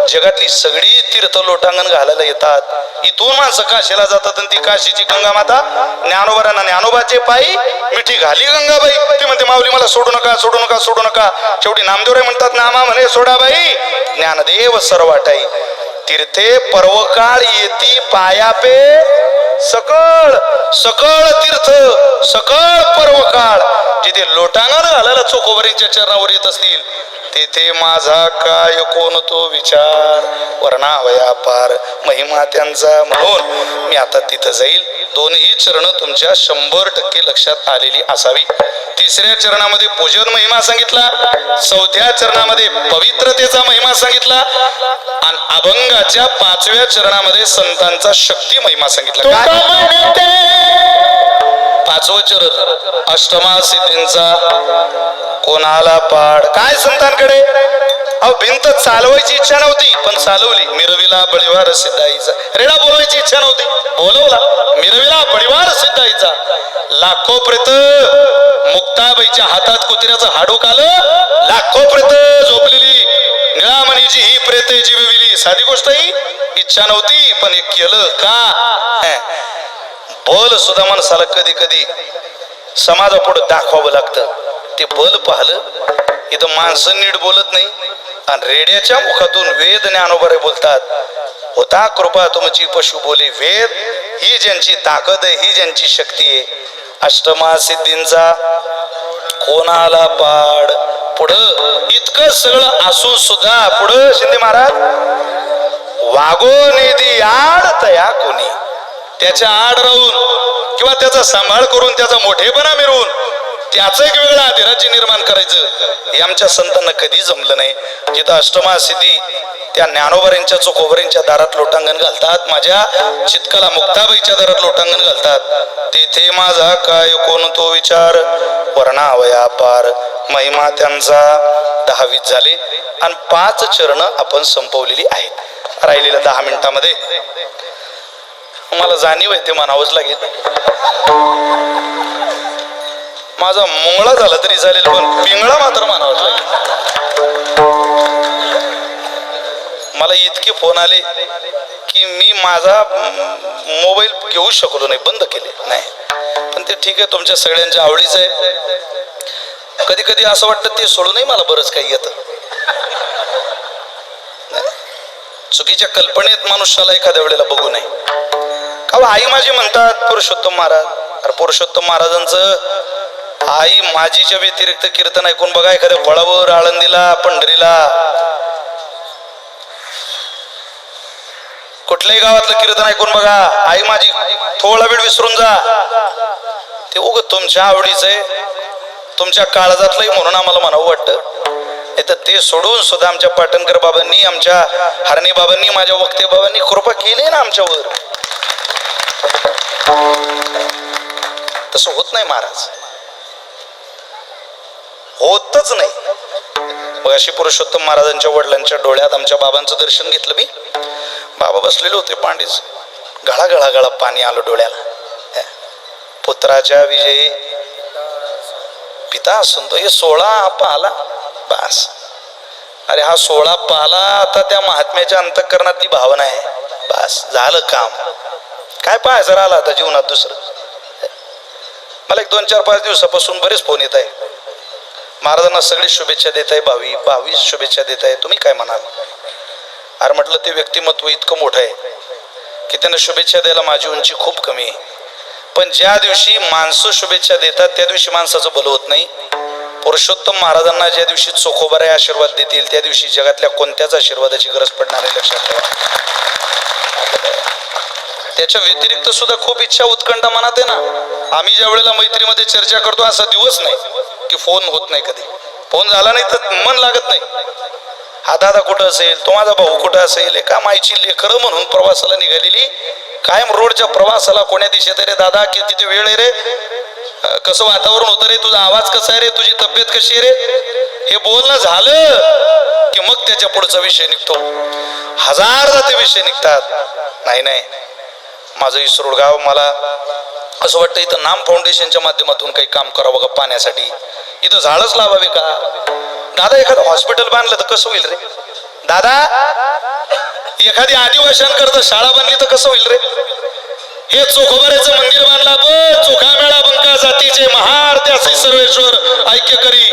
जगातली सगळी तीर्थ लोटांगण घालायला येतात. इथून माणसं काशीला जातात आणि ती काशीची गंगा माता ज्ञानोबरांना ज्ञानोबाचे पायी मिठी घाली गंगाबाई. ती म्हणते माऊली मला सोडू नका, सोडू नका, सोडू नका. शेवटी नामदेवराय म्हणतात नामा म्हणे सोडाबाई ज्ञानदेव सर्वाटाई. तीर्थे पर्वकाळ येती पायापे सकळ. सकळ तीर्थ सकळ पर्वकाळ जिथे लोटांगण घालायला चोखोबरींच्या चरणावर येत असतील, तेथे माझा काय कोण तो विचार वर्णावया पार महिमा त्यांचा. म्हणून मी आता तिथं जाईल. दोन्ही चरण तुमच्या 100% लक्षात आलेली असावी. तिसऱ्या चरणामध्ये पूजन महिमा सांगितला, चौथ्या चरणामध्ये पवित्रतेचा महिमा सांगितला आणि अभंगाच्या 5व्या चरणामध्ये संतांचा शक्ती महिमा सांगितला. पाचवं चरण अष्टमा सिद्धींचा कोणाला पाड. काय संतांकडे अहो भिंत चालवायची इच्छा नव्हती पण चालवली. मिरविला बळीवार सिद्धाईचा. रेडा बोलवायची इच्छा नव्हती, बोलवला. मिरविला बळीवार सिद्धाईचा. लाखो प्रेत मुक्ताबाईच्या हातात कुत्र्याचं हाडूक आलं. लाखो प्रेत झोपलेली निळामणीची ही प्रेते जीवविली. साधी गोष्ट ही इच्छा नव्हती पण हे केलं का? बल सुद्धा माणसाला कधी कधी समाजापुढे दाखवावं लागतं. ते बल पाहलं. इथं माणसं नीट बोलत नाही आणि रेड्याच्या मुखातून वेद ज्ञानोबरे बोलतात. होता कृपा तुमची पशु बोले वेद. ही ज्यांची ताकद आहे, ही ज्यांची शक्ती आहे. अष्टमा सिद्धींचा कोणाला पाड. पुढं इतकं सगळं असून सुद्धा पुढं शिंदे महाराज वागो निधी आड तया कोणी. त्याच्या आड राहून किंवा त्याचा सांभाळ करून त्याचा मोठेपणा मिळवून त्याचं एक वेगळं अधिराज्य निर्माण करायचं हे आमच्या संतांना कधी जमलं नाही. जिथं अष्टमा सिद्धी त्या ज्ञानोबऱ्यांच्या चोखोबऱ्यांच्या दारात लोटांगण घालतात, माझ्या चितकाला मुक्ताबाईच्या दारात लोटांगण घालतात, तेथे माझा काय कोण तो विचार वर्णावया पार. महिमा त्यांचा 10-20 झाले आणि 5 चरण आपण संपवलेली आहेत. राहिलेल्या 10 मिनिटामध्ये मला जाणीव आहे ते म्हणावंच लागेल. माझा मुंगळा झाला तरी चालेल पण पिंगळा मात्र म्हणावाच लागेल. मला इतके फोन आले की मी माझा मोबाईल घेऊ शकलो नाही, बंद केले नाही. पण ते ठीक आहे, तुमच्या सगळ्यांच्या आवडीचं आहे. कधी कधी असं वाटतं ते सोडूनही मला बरंच काही येतं. चुकीच्या कल्पनेत मनुष्याला एखाद्या वेळेला बघू नये. का आई माझी म्हणतात पुरुषोत्तम महाराज. अरे पुरुषोत्तम महाराजांचं आई माझीच्या व्यतिरिक्त कीर्तन ऐकून बघा. एखाद्या फळावर, आळंदीला, पंढरीला, कुठल्याही गावातलं कीर्तन ऐकून बघा. आई माझी थोडा वेळ विसरून जा. ते उग तुमच्या आवडीचं आहे, तुमच्या काळजातलंही म्हणून आम्हाला म्हणावं वाटतं. तर ते सोडून सुद्धा आमच्या पाटणकर बाबांनी, आमच्या हरणे बाबांनी, माझ्या वक्ते बाबांनी कृपा केली ना आमच्यावर. तसं होत नाही महाराज, होतच नाही. मग अशी पुरुषोत्तम महाराजांच्या वडिलांच्या डोळ्यात आमच्या बाबांचं दर्शन घेतलं मी. बाबा बसलेले होते पांडीच, गळा गळा गळा पाणी आलं डोळ्याला. पुत्राच्या विजयी पिता असतो. हे 16 पाहला बस. अरे हा 16 पाहला, आता त्या महात्म्याच्या अंतःकरणातली भावना आहे. बस झालं काम. काय पाहायचं राहिलं आता जीवनात दुसरं. मला एक 2-4-5 दिवसापासून बरेच फोन येत आहे. महाराजांना सगळी शुभेच्छा देत आहे, 22 शुभेच्छा देत आहे. तुम्ही काय म्हणाल? अरे म्हटलं ते व्यक्तिमत्व इतकं मोठं आहे की त्यांना शुभेच्छा द्यायला माझी उंची खूप कमी आहे. पण ज्या दिवशी माणसं शुभेच्छा देतात त्या दिवशी माणसाचं भलं होत नाही. पुरुषोत्तम महाराजांना ज्या दिवशी चोखोबारे आशीर्वाद देतील त्या दिवशी जगातल्या कोणत्याच आशीर्वादाची गरज पडणार नाही, लक्षात ठेवा. त्याच्या व्यतिरिक्त सुद्धा खूप इच्छा उत्कंठा मनात आहे ना. आम्ही ज्या वेळेला मैत्रीमध्ये चर्चा करतो असा दिवस नाही की फोन होत नाही. कधी फोन झाला नाही तर मन लागत नाही. हा दादा कुठं असेल, तो माझा भाऊ कुठं असेल, एका माईची लेकरं म्हणून प्रवासाला निघालेली, कायम रोडच्या प्रवासाला कोण्या दिशेत रे दादा, की तिथे वेळ आहे रे, कसं वातावरण होतं रे, तुझा आवाज कसा आहे रे, तुझी तब्येत कशी आहे रे, हे बोलणं झालं की मग त्याच्या पुढचा विषय निघतो. हजारदा ते विषय निघतात. नाही नाही, माझं इसरोड गाव, मला असं वाटतं इथं नाम फाउंडेशनच्या माध्यमातून काही काम करावं का पाण्यासाठी, इथं झाडच लावावे का. दादा एखादं हॉस्पिटल बांधलं तर कसं होईल रे दादा, एखादी आदिवासींकरता शाळा बांधली तर कसं होईल रे, हे चोखोबाऱ्याचं मंदिर बांधला पण चोखा मेळा बंका जातीचे महार त्याचे सर्वेश्वर ऐक्य करी.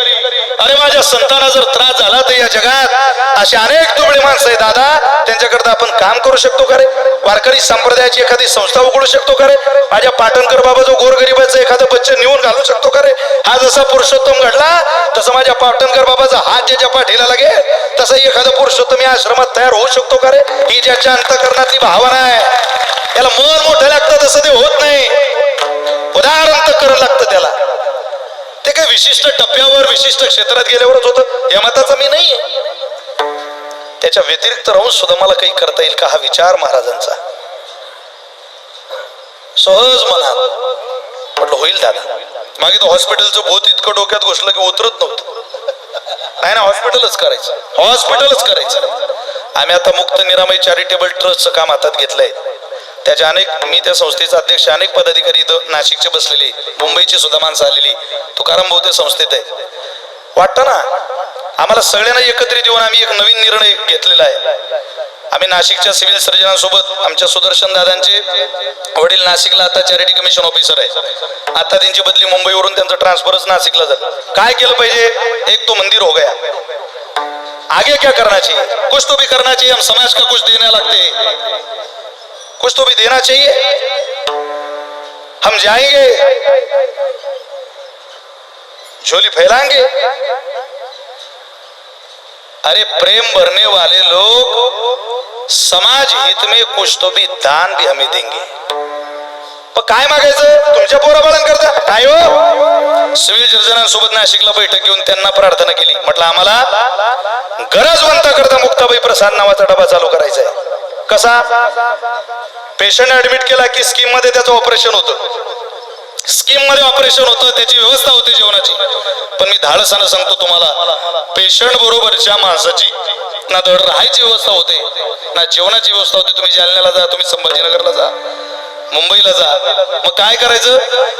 अरे माझ्या संतांना जर त्रास झाला तर या जगात असे अनेक दुबळे माणसं आहे दादा, त्यांच्याकरता आपण काम करू शकतो का रे. वारकरी संप्रदायाची एखादी संस्था उघडू शकतो का रे. माझ्या पाटणकर बाबा जो गोरगरिबाचं एखादं बच्चन नेऊन घालू शकतो का रे. हा जसा पुरुषोत्तम घडला तसं माझ्या पाटणकर बाबाचा हात ज्याच्या पाठीला लागेल तसं एखादं पुरुषोत्तम या आश्रमात तयार होऊ शकतो का रे. ही ज्याच्या अंतःकरणातली भावना आहे, याला मन मोठं लागतं तसं ते होत नाही, उदाहरण तर करावं लागतं त्याला. ते काही विशिष्ट टप्प्यावर विशिष्ट क्षेत्रात गेल्यावरच होतं या मताचा मी नाहीये. त्याच्या व्यतिरिक्त राहून सुद्धा मला काही करता येईल का हा विचार महाराजांचा सहज मनात म्हटलं होईल दादा. मागे तो हॉस्पिटलचं भूत इतकं डोक्यात घुसलं की उतरत नव्हतं. नाही ना, हॉस्पिटलच करायचं, हॉस्पिटलच करायचं. आम्ही आता मुक्त निरामय चॅरिटेबल ट्रस्टचं काम हातात घेतलंय. त्याच्या अनेक, मी त्या संस्थेचा अध्यक्ष, अनेक पदाधिकारी इथं नाशिकचे बसलेले, मुंबईची सुद्धा माणसं आलेली. तुकाराम भाऊ त्या संस्थेत आहे. वाटतं ना आम्हाला सगळ्यांना एकत्रित येऊन आम्ही एक नवीन निर्णय घेतलेला आहे. आम्ही नाशिकच्या सिव्हिल सर्जनांसोबत, आमच्या सुदर्शन दादांचे वडील नाशिकला आता चॅरिटी कमिशन ऑफिसर आहे, आता त्यांची बदली मुंबईवरून, त्यांचं ट्रान्सफरच नाशिकला झालं. काय केलं पाहिजे, एक तो मंदिर हो गया, आगे क्या करना चाहिए, कुछ तो भी करना चाहिए, हम समाज का कुछ देने लगते, कुछ तो भी देना चाहिए. हम जाएंगे, झोली फैलाएंगे. अरे प्रेम भरने वाले लोग समाज हित में कुछ तो भी दान भी हमें देंगे. पण काय मागायचं, तुमच्या पोराबाळां करता काय हो. सिव्हिल सर्जनांसोबत नाशिकला बैठक घेऊन त्यांना प्रार्थना केली. म्हटलं आम्हाला गरजवंता करता मुक्ताबाई प्रसाद नावाचा डबा चालू करायचा आहे. कसा, पेशंट ऍडमिट केला की स्कीम मध्ये त्याचं ऑपरेशन होतं, स्कीम मध्ये ऑपरेशन होतं, त्याची व्यवस्था होती जेवणाची. पण मी धाडसानं सांगतो तुम्हाला, पेशंट बरोबरच्या माणसाची ना धड राहायची व्यवस्था होते ना जेवणाची व्यवस्था होती. तुम्ही जालन्याला जा, तुम्ही संभाजीनगरला जा, मुंबईला जा. मग काय करायचं,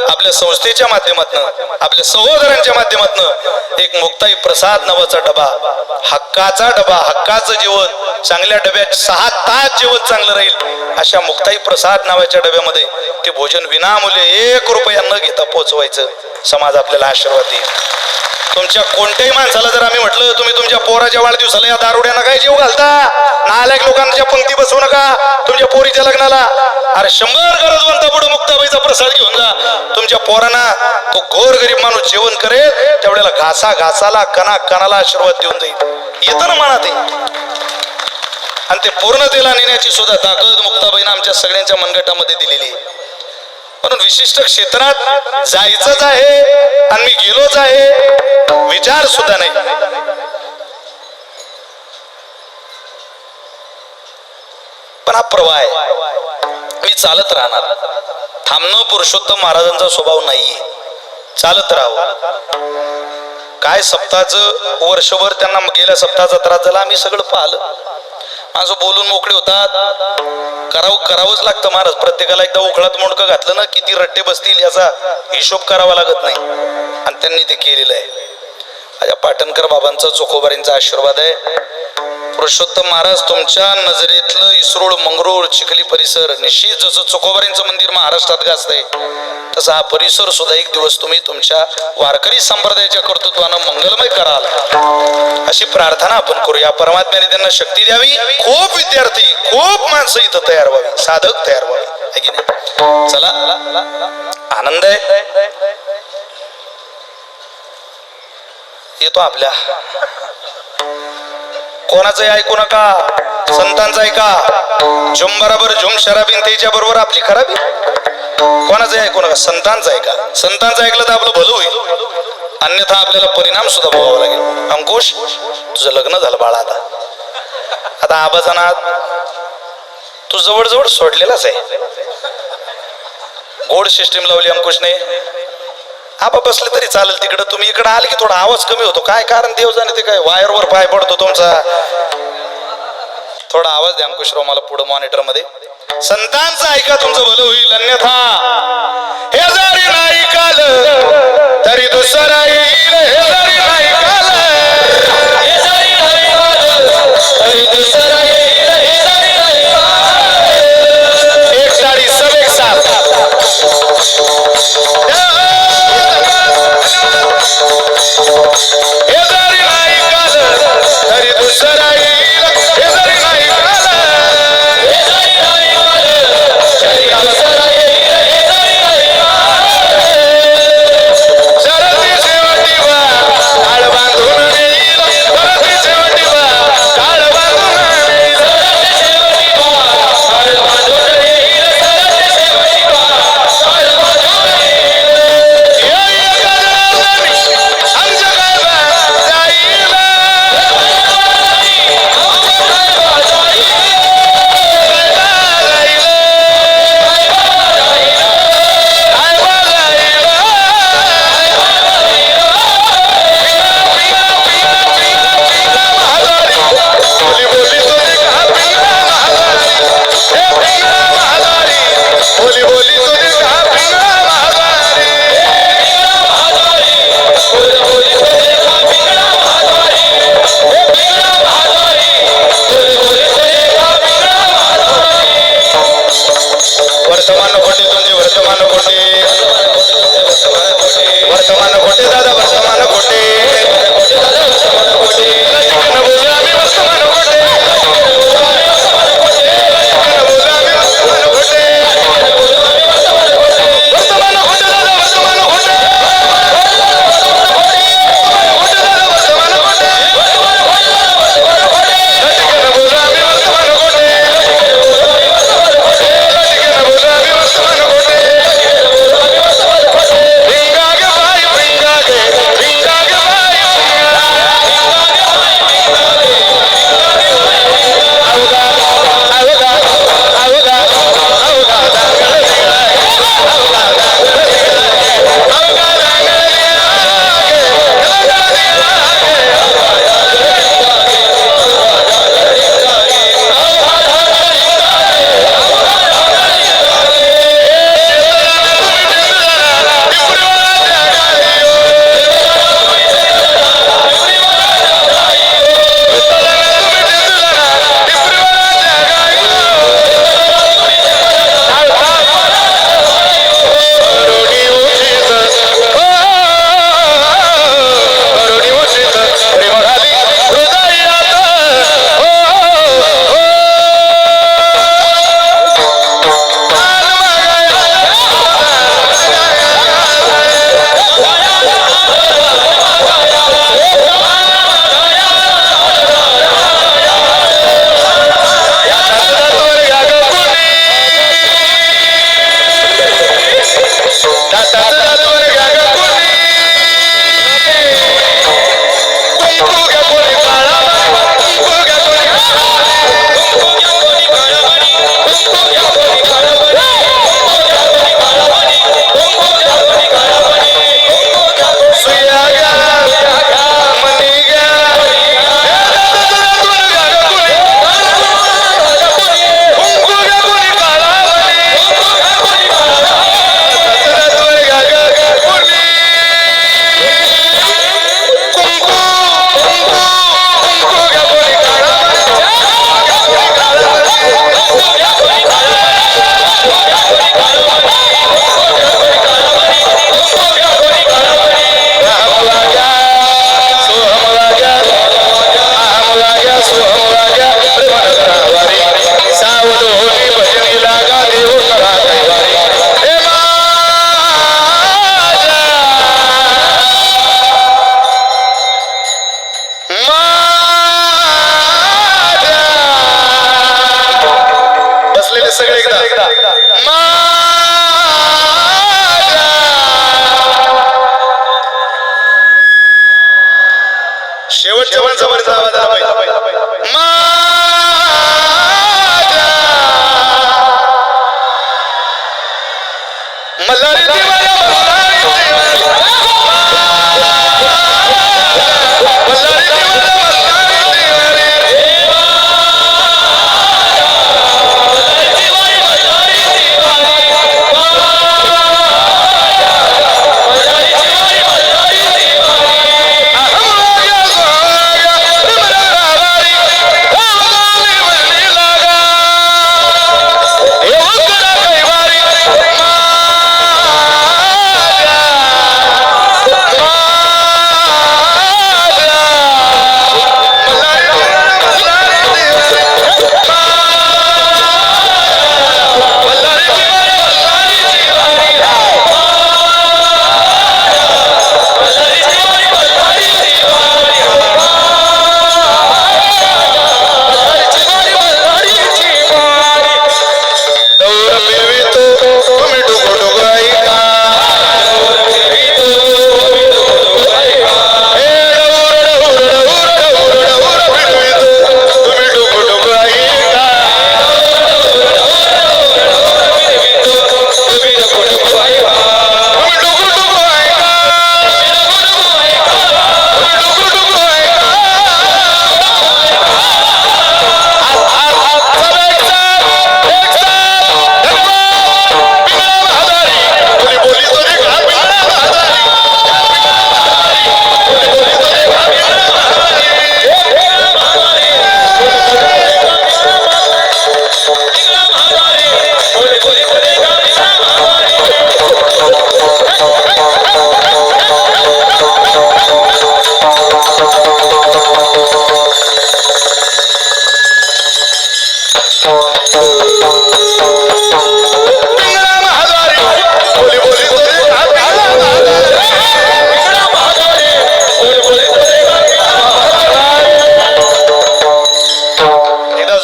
आपल्या संस्थेच्या माध्यमातून, आपल्या सहोदरांच्या माध्यमातून एक मुक्ताई प्रसाद नावाचा डबा, हक्काचा डबा, हक्काचं जेवण, चांगल्या डब्यात 6 तास जेवण चांगलं राहील अशा मुक्ताई प्रसाद नावाच्या डब्यामध्ये ते भोजन विनामूल्य 1 रुपया न घेता पोहोचवायचं. समाज आपल्याला आशीर्वाद देईल. तुमच्या कोणत्याही माणसाला जर आम्ही म्हटलं तुम्ही तुमच्या पोराच्या वाढदिवसाला या दारुड्यांना काय जेव घालता, नालायक लोकांच्या पंक्ती बसवू नका तुमच्या पोरीच्या लग्नाला. अरे 100 गरजवंता पुढे मुक्ताबाईचा प्रसाद घेऊन जा. तुमच्या पोरांना तो गोर गरीब माणूस जेवण करेल त्यावेळेला घासा घासाला, कणा कणाला आशीर्वाद देऊन जाईल. येतं ना मनात ते, आणि ते पूर्णतेला नेण्याची सुद्धा ताकद मुक्ताबाईनं आमच्या सगळ्यांच्या मनगटामध्ये दिलेली. म्हणून विशिष्ट क्षेत्रात जायचंच आहे आणि मी गेलोच आहे, विचार सुद्धा नाही. पण हा प्रवाह आहे, मी चालत राहणार. थांबणं पुरुषोत्तम महाराजांचा स्वभाव नाहीये, चालत राहावं. काय सप्ताहाचं वर्षभर त्यांना गेल्या सप्ताहाचा त्रास झाला, आम्ही सगळं पाहिलं. माणसं बोलून मोकळे होतात, करावंच लागतं महाराज. प्रत्येकाला एकदा उखळात मोडकं घातलं ना किती रट्टे बसतील याचा हिशोब करावा लागत नाही, आणि त्यांनी ते केलेलं आहे. माझ्या पाटणकर बाबांचा, चोखोबारींचा आशीर्वाद आहे. पुरुषोत्तम महाराज तुमच्या नजरेतलं इसरोड, मंगरूळ, चिखली परिसर निश्चित जसं चोखोबारींचं मंदिर महाराष्ट्रात गाजतंय तसा हा परिसर सुद्धा एक दिवस तुम्ही तुमच्या वारकरी संप्रदायाच्या कर्तृत्वानं मंगलमय कराल अशी प्रार्थना आपण करूया. परमात्म्याने त्यांना शक्ती द्यावी. खूप विद्यार्थी, खूप माणसं इथं तयार व्हावी, साधक तयार व्हावी, है की नाही. चला, आनंद आहे. येतो आपल्या. कोणाचंही ऐकू नका, संतांचं ऐका. झुम बरोबर झुम शराबीन त्याच्या बरोबर आपली खराबी. कोणाचंही ऐकू नका, संतांचं ऐका. संतांचं ऐकलं तर आपलं भलं होईल, अन्यथा आपल्याला परिणाम सुद्धा भोगावा लागेल. अंकुश, तुझं लग्न झालं बाळा. आता आबाचा नाद तू जवळजवळ सोडलेलाच आहे. गोड सिस्टीम लावली अंकुशने. आबा बसले तरी चालेल तिकडं, तुम्ही इकडं आले की थोडा आवाज कमी होतो. काय कारण देव जाणे, ते काय वायरवर पाय पडतो तुमचा. थोडा आवाज द्या अंकुशराव मला पुढं मॉनिटर मध्ये. संतांचं ऐका, तुमचं भलं होईल, अन्यथा हे जरी नाही काल तरी दुसरा येईल. हे जरी नाही काल, हे जरी नाही काल तरी दुसरा येईल. हे जरी नाही काल. एक तारी सब एक साथ. हे जरी नाही काल तरी दुसरा येईल. हे जरी नाही काल, हे जरी नाही काल तरी दुसरा येईल. हे जरी नाही काल. शेवटच्या माणसावरचा आवाज आला पाहिजे. मल्हारी देवाला मल्हारी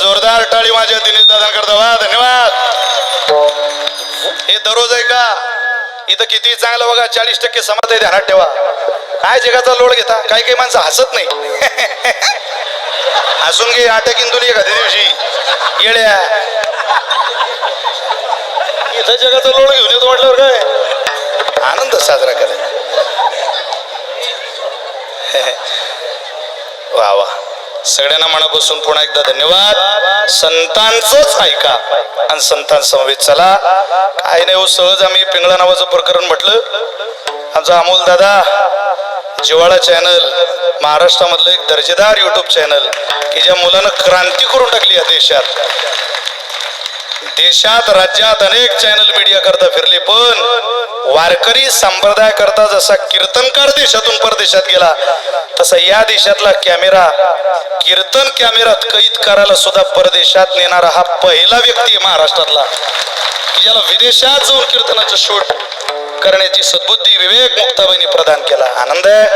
जोरदार टाळी माझ्या दिनेश दादांकरता. वा धन्यवाद. हे दररोज आहे का इथं किती चांगलं बघा. 40% समाज आहे, ध्यानात ठेवा. काय जगाचा लोड घेता. काही काही माणसं हसत नाही. हसून घे अटॅकिन तुला एखाद्या दिवशी येड्या. इथं जगाचा लोड घेऊन येतो म्हटल्यावर काय आनंद साजरा करायचा. वा वा. सगळ्यांना मनापासून पुन्हा एकदा धन्यवाद. संतांचंच ऐका आणि संतांसमवेत चला. काय नाही हो, सहज आम्ही पिंगळा नावाचं प्रकरण म्हटलं. आमचा अमोल दादा जिवाळा चॅनल, महाराष्ट्रामधलं एक दर्जेदार युट्यूब चॅनल की ज्या मुलानं क्रांती करून टाकली या देशात राज्यात अनेक चॅनल मीडिया करता फिरले, पण वारकरी संप्रदाय करता जसा कीर्तनकार देशातून परदेशात गेला तसा या देशातला कॅमेरा कीर्तन कॅमेरात कैद करायला सुद्धा परदेशात नेणारा हा पहिला व्यक्ती आहे महाराष्ट्रातला की ज्याला विदेशात जाऊन कीर्तनाचं शूट करण्याची सद्बुद्धी विवेक मुक्ताबाईंनी प्रदान केला. आनंद आहे.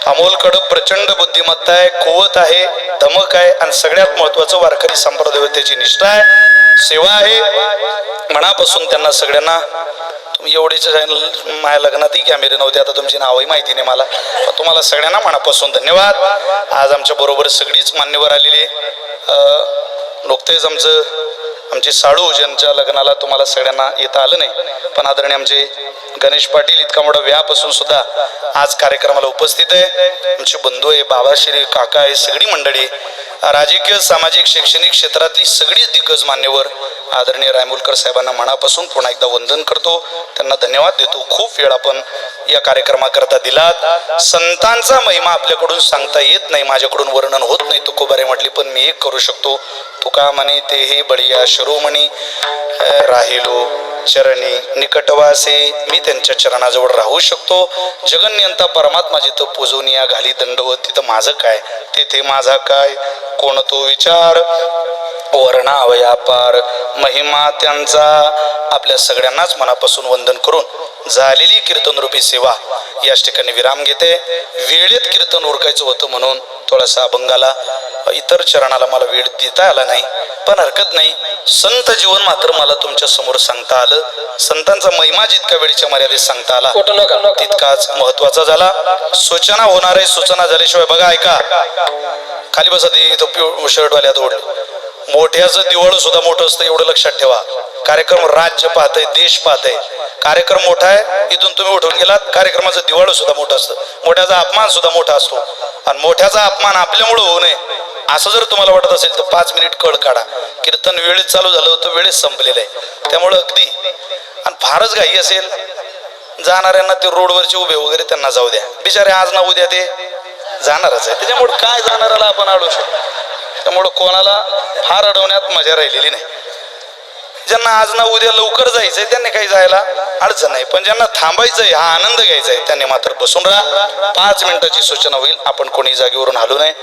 अमोल कडक प्रचंड बुद्धिमत्ता आहे, कुवत आहे, धमक आहे आणि सगळ्यात महत्वाचं वारकरी संप्रदायाची निष्ठा आहे, सेवा आहे. मनापासून त्यांना सगळ्यांना तुम्ही एवढेच चॅनल माझ्या लग्नातही कॅमेरे नव्हते, आता तुमची नावही माहिती नाही मला, पण तुम्हाला सगळ्यांना मनापासून धन्यवाद. आज आमच्या बरोबर सगळीच मान्यवर आलेली. नुकतेच आमचे साडू ज्यांच्या लग्नाला तुम्हाला सगळ्यांना येता आलं नाही, पण आदरणीय आमचे गणेश पाटील इतका मोठा व्यापासून सुद्धा आज कार्यक्रमाला उपस्थित आहे. आमचे बंधू आहे, बाबाश्री काका आहे, सगळी मंडळी, राजकीय सामाजिक शैक्षणिक क्षेत्रातली सगळीच दिग्गज मान्यवर आदरणीय रायमुलकर साहेबांना मनापासून पुन्हा एकदा वंदन करतो, त्यांना धन्यवाद देतो. खूप वेळ आपण या कार्यक्रमाकरता दिलात. संतांचा महिमा आपल्याकडून सांगता येत नाही, माझ्याकडून वर्णन होत नाही, तुकोबारे म्हटली, पण मी एक करू शकतो. तुका म्हणे तेही बळिया शिरोमणी राहिलो चरणी निकटवासे, मी त्यांच्या चरणाजवळ राहू शकतो. जगन्यंता परमात्मा जिथं पूजोनिया घाली दंडवत, तिथं माझं काय, तेथे माझा काय, कोण तो विचार वर्णा व्यापार महिमा त्यांचा. आपल्या सगळ्यांनाच मनापासून वंदन करून झालेली कीर्तन रूपी सेवा याच ठिकाणी विराम घेते. वेळेत कीर्तन उरकायचं होतं म्हणून थोडासा अभंगाला इतर चरणाला मला वेळ देता आला नाही, पण हरकत नाही. संत जीवन मात्र मला तुमच्या समोर सांगता आलं. संतांचा महिमा जितका वेळेच्या मर्यादेत सांगता आला तितकाच महत्वाचा झाला. सूचना होणार आहे, सूचना झाल्याशिवाय बघा, ऐका, खाली बसा. ते इथं शर्टवाल्यात ओढले. मोठ्याचं दिवाळ सुद्धा मोठं असतं, एवढं लक्षात ठेवा. कार्यक्रम राज्य पाहतंय, देश पाहतंय. कार्यक्रम मोठा आहे, इथून तुम्ही उठून गेलात, कार्यक्रमाचं दिवाळ सुद्धा मोठं असतं. मोठ्याचा अपमान सुद्धा मोठा असतो, आणि मोठ्याचा अपमान आपल्यामुळे होऊ नये असं जर तुम्हाला वाटत असेल तर 5 मिनिट कळ काढा. कीर्तन वेळेत चालू झालं होतं, वेळेत संपलेलं आहे. त्यामुळं अगदी, आणि फारच घाई असेल जाणाऱ्यांना, ते रोडवरचे उभे वगैरे त्यांना जाऊ द्या. बिचारे आज ना उद्या ते जाणारच आहे. त्याच्यामुळे काय जाणाऱ्याला आपण अडवू शकतो. त्यामुळं कोणाला फार अडवण्यात मजा राहिलेली नाही. ज्यांना आज ना उद्या लवकर जायचंय त्यांनी काही जायला अडचण नाही, पण ज्यांना थांबायचंय, हा आनंद घ्यायचा आहे, त्यांनी मात्र बसून राहा. 5 मिनिटाची सूचना होईल. आपण कोणी जागेवरून हलू नये.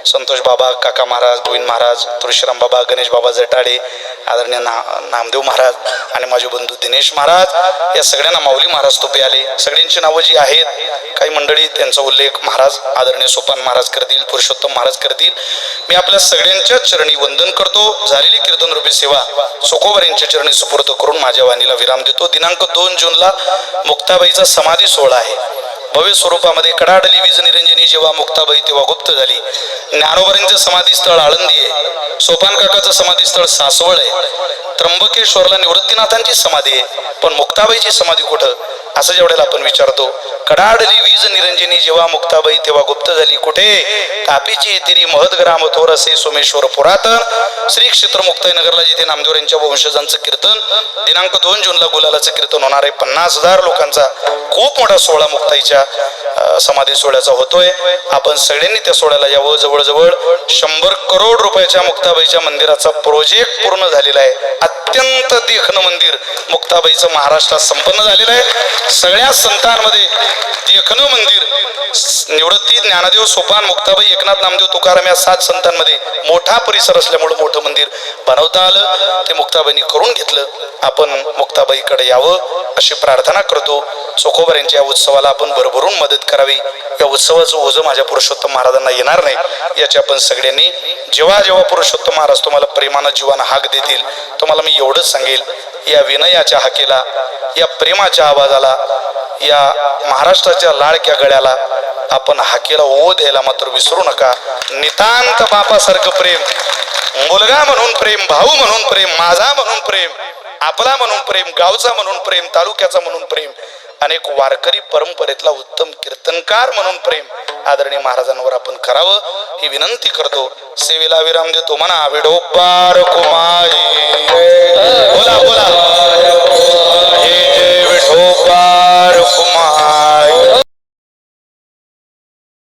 संतोष बाबा, काका महाराज, गोविंद महाराज, तुळशीराम बाबा, गणेश बाबा जटाडे, आदरणीय नामदेव महाराज आणि माझे बंधू दिनेश महाराज, या सगळ्यांना माऊली महाराज तोपे आले. सगळ्यांची नावं जी आहेत, काही मंडळी त्यांचा उल्लेख महाराज आदरणीय सोपान महाराज करतील, पुरुषोत्तम महाराज करतील. मी आपल्या सगळ्यांच्या चरणी वंदन करतो. झालेली कीर्तन रूपी सेवा सोकोबर यांच्या चरणी सुपूर्द करून माझ्या वाणीला विराम देतो. दिनांक 2 जूनला मुक्ताबाईचा समाधी सोहळा आहे. भव्य स्वरूपामध्ये कडाडली वीज निरंजनी जेव्हा मुक्ताबाई तेव्हा गुप्त झाली. ज्ञानोबरांचं समाधी स्थळ आळंदी आहे. सोपान काकाचं समाधी स्थळ सासवड आहे. त्र्यंबकेश्वरला निवृत्तीनाथांची समाधी आहे, पण मुक्ताबाईची समाधी कुठं असं जेवढ्याला आपण विचारतो. कडाडली वीज निरंजनी जेव्हा मुक्ताबाई तेव्हा गुप्त झाली कुठे, तापीची तिरी महदग्राम थोर असे सोमेश्वर पुरातन. श्री क्षेत्र मुक्ताई नगरला जिथे नामदेव यांच्या वंशजांचं कीर्तन दिनांक 2 जूनला गुलालाचं कीर्तन होणार आहे. 50,000 लोकांचा खूप मोठा सोहळा मुक्ताईच्या समाधी सोहळ्याचा होतोय. आपण सगळ्यांनी त्या सोहळ्याला यावं. जवळजवळ 100 करोड रुपयाच्या मुक्ताबाईच्या मंदिराचा प्रोजेक्ट पूर्ण झालेला आहे. अत्यंत देखणं मंदिर मुक्ताबाईचं महाराष्ट्रात संपन्न झालेलं आहे. सगळ्या संतांमध्ये देखणं मंदिर, निवृत्ती, ज्ञानदेव, सोपान, मुक्ताबाई, एकनाथ, नामदेव, तुकाराम या 7 संतांमध्ये मोठा परिसर असल्यामुळे मोठं मंदिर बनवता आलं. ते मुक्ताबाईंनी करून घेतलं. आपण मुक्ताबाईकडे यावं अशी प्रार्थना करतो. चोखोबर यांच्या या उत्सवाला आपण भरभरून मदत करावी. या उत्सवाचं ओझं माझ्या पुरुषोत्तम महाराजांना येणार नाही याची आपण सगळ्यांनी, जेव्हा जेव्हा पुरुषोत्तम महाराज तुम्हाला प्रेमानं जीवानं हाक देतील, तुम्हाला मी एवढंच सांगेल, या विनयाच्या हाकेला, या प्रेमाच्या आवाजाला, या महाराष्ट्राच्या लाडक्या गळ्याला आपण हाकेला ओ द्यायला मात्र विसरू नका. नितांत बापासारखं प्रेम, मुलगा म्हणून प्रेम, भाऊ म्हणून प्रेम, माझा म्हणून प्रेम, आपला म्हणून प्रेम, गावचा म्हणून प्रेम, तालुक्याचा म्हणून प्रेम, अनेक वारकरी परंपरेतला उत्तम कीर्तनकार म्हणून प्रेम आदरणीय महाराजांवर आपण करावं ही विनंती करतो. सेवेला विराम देतो. म्हणा विठोबा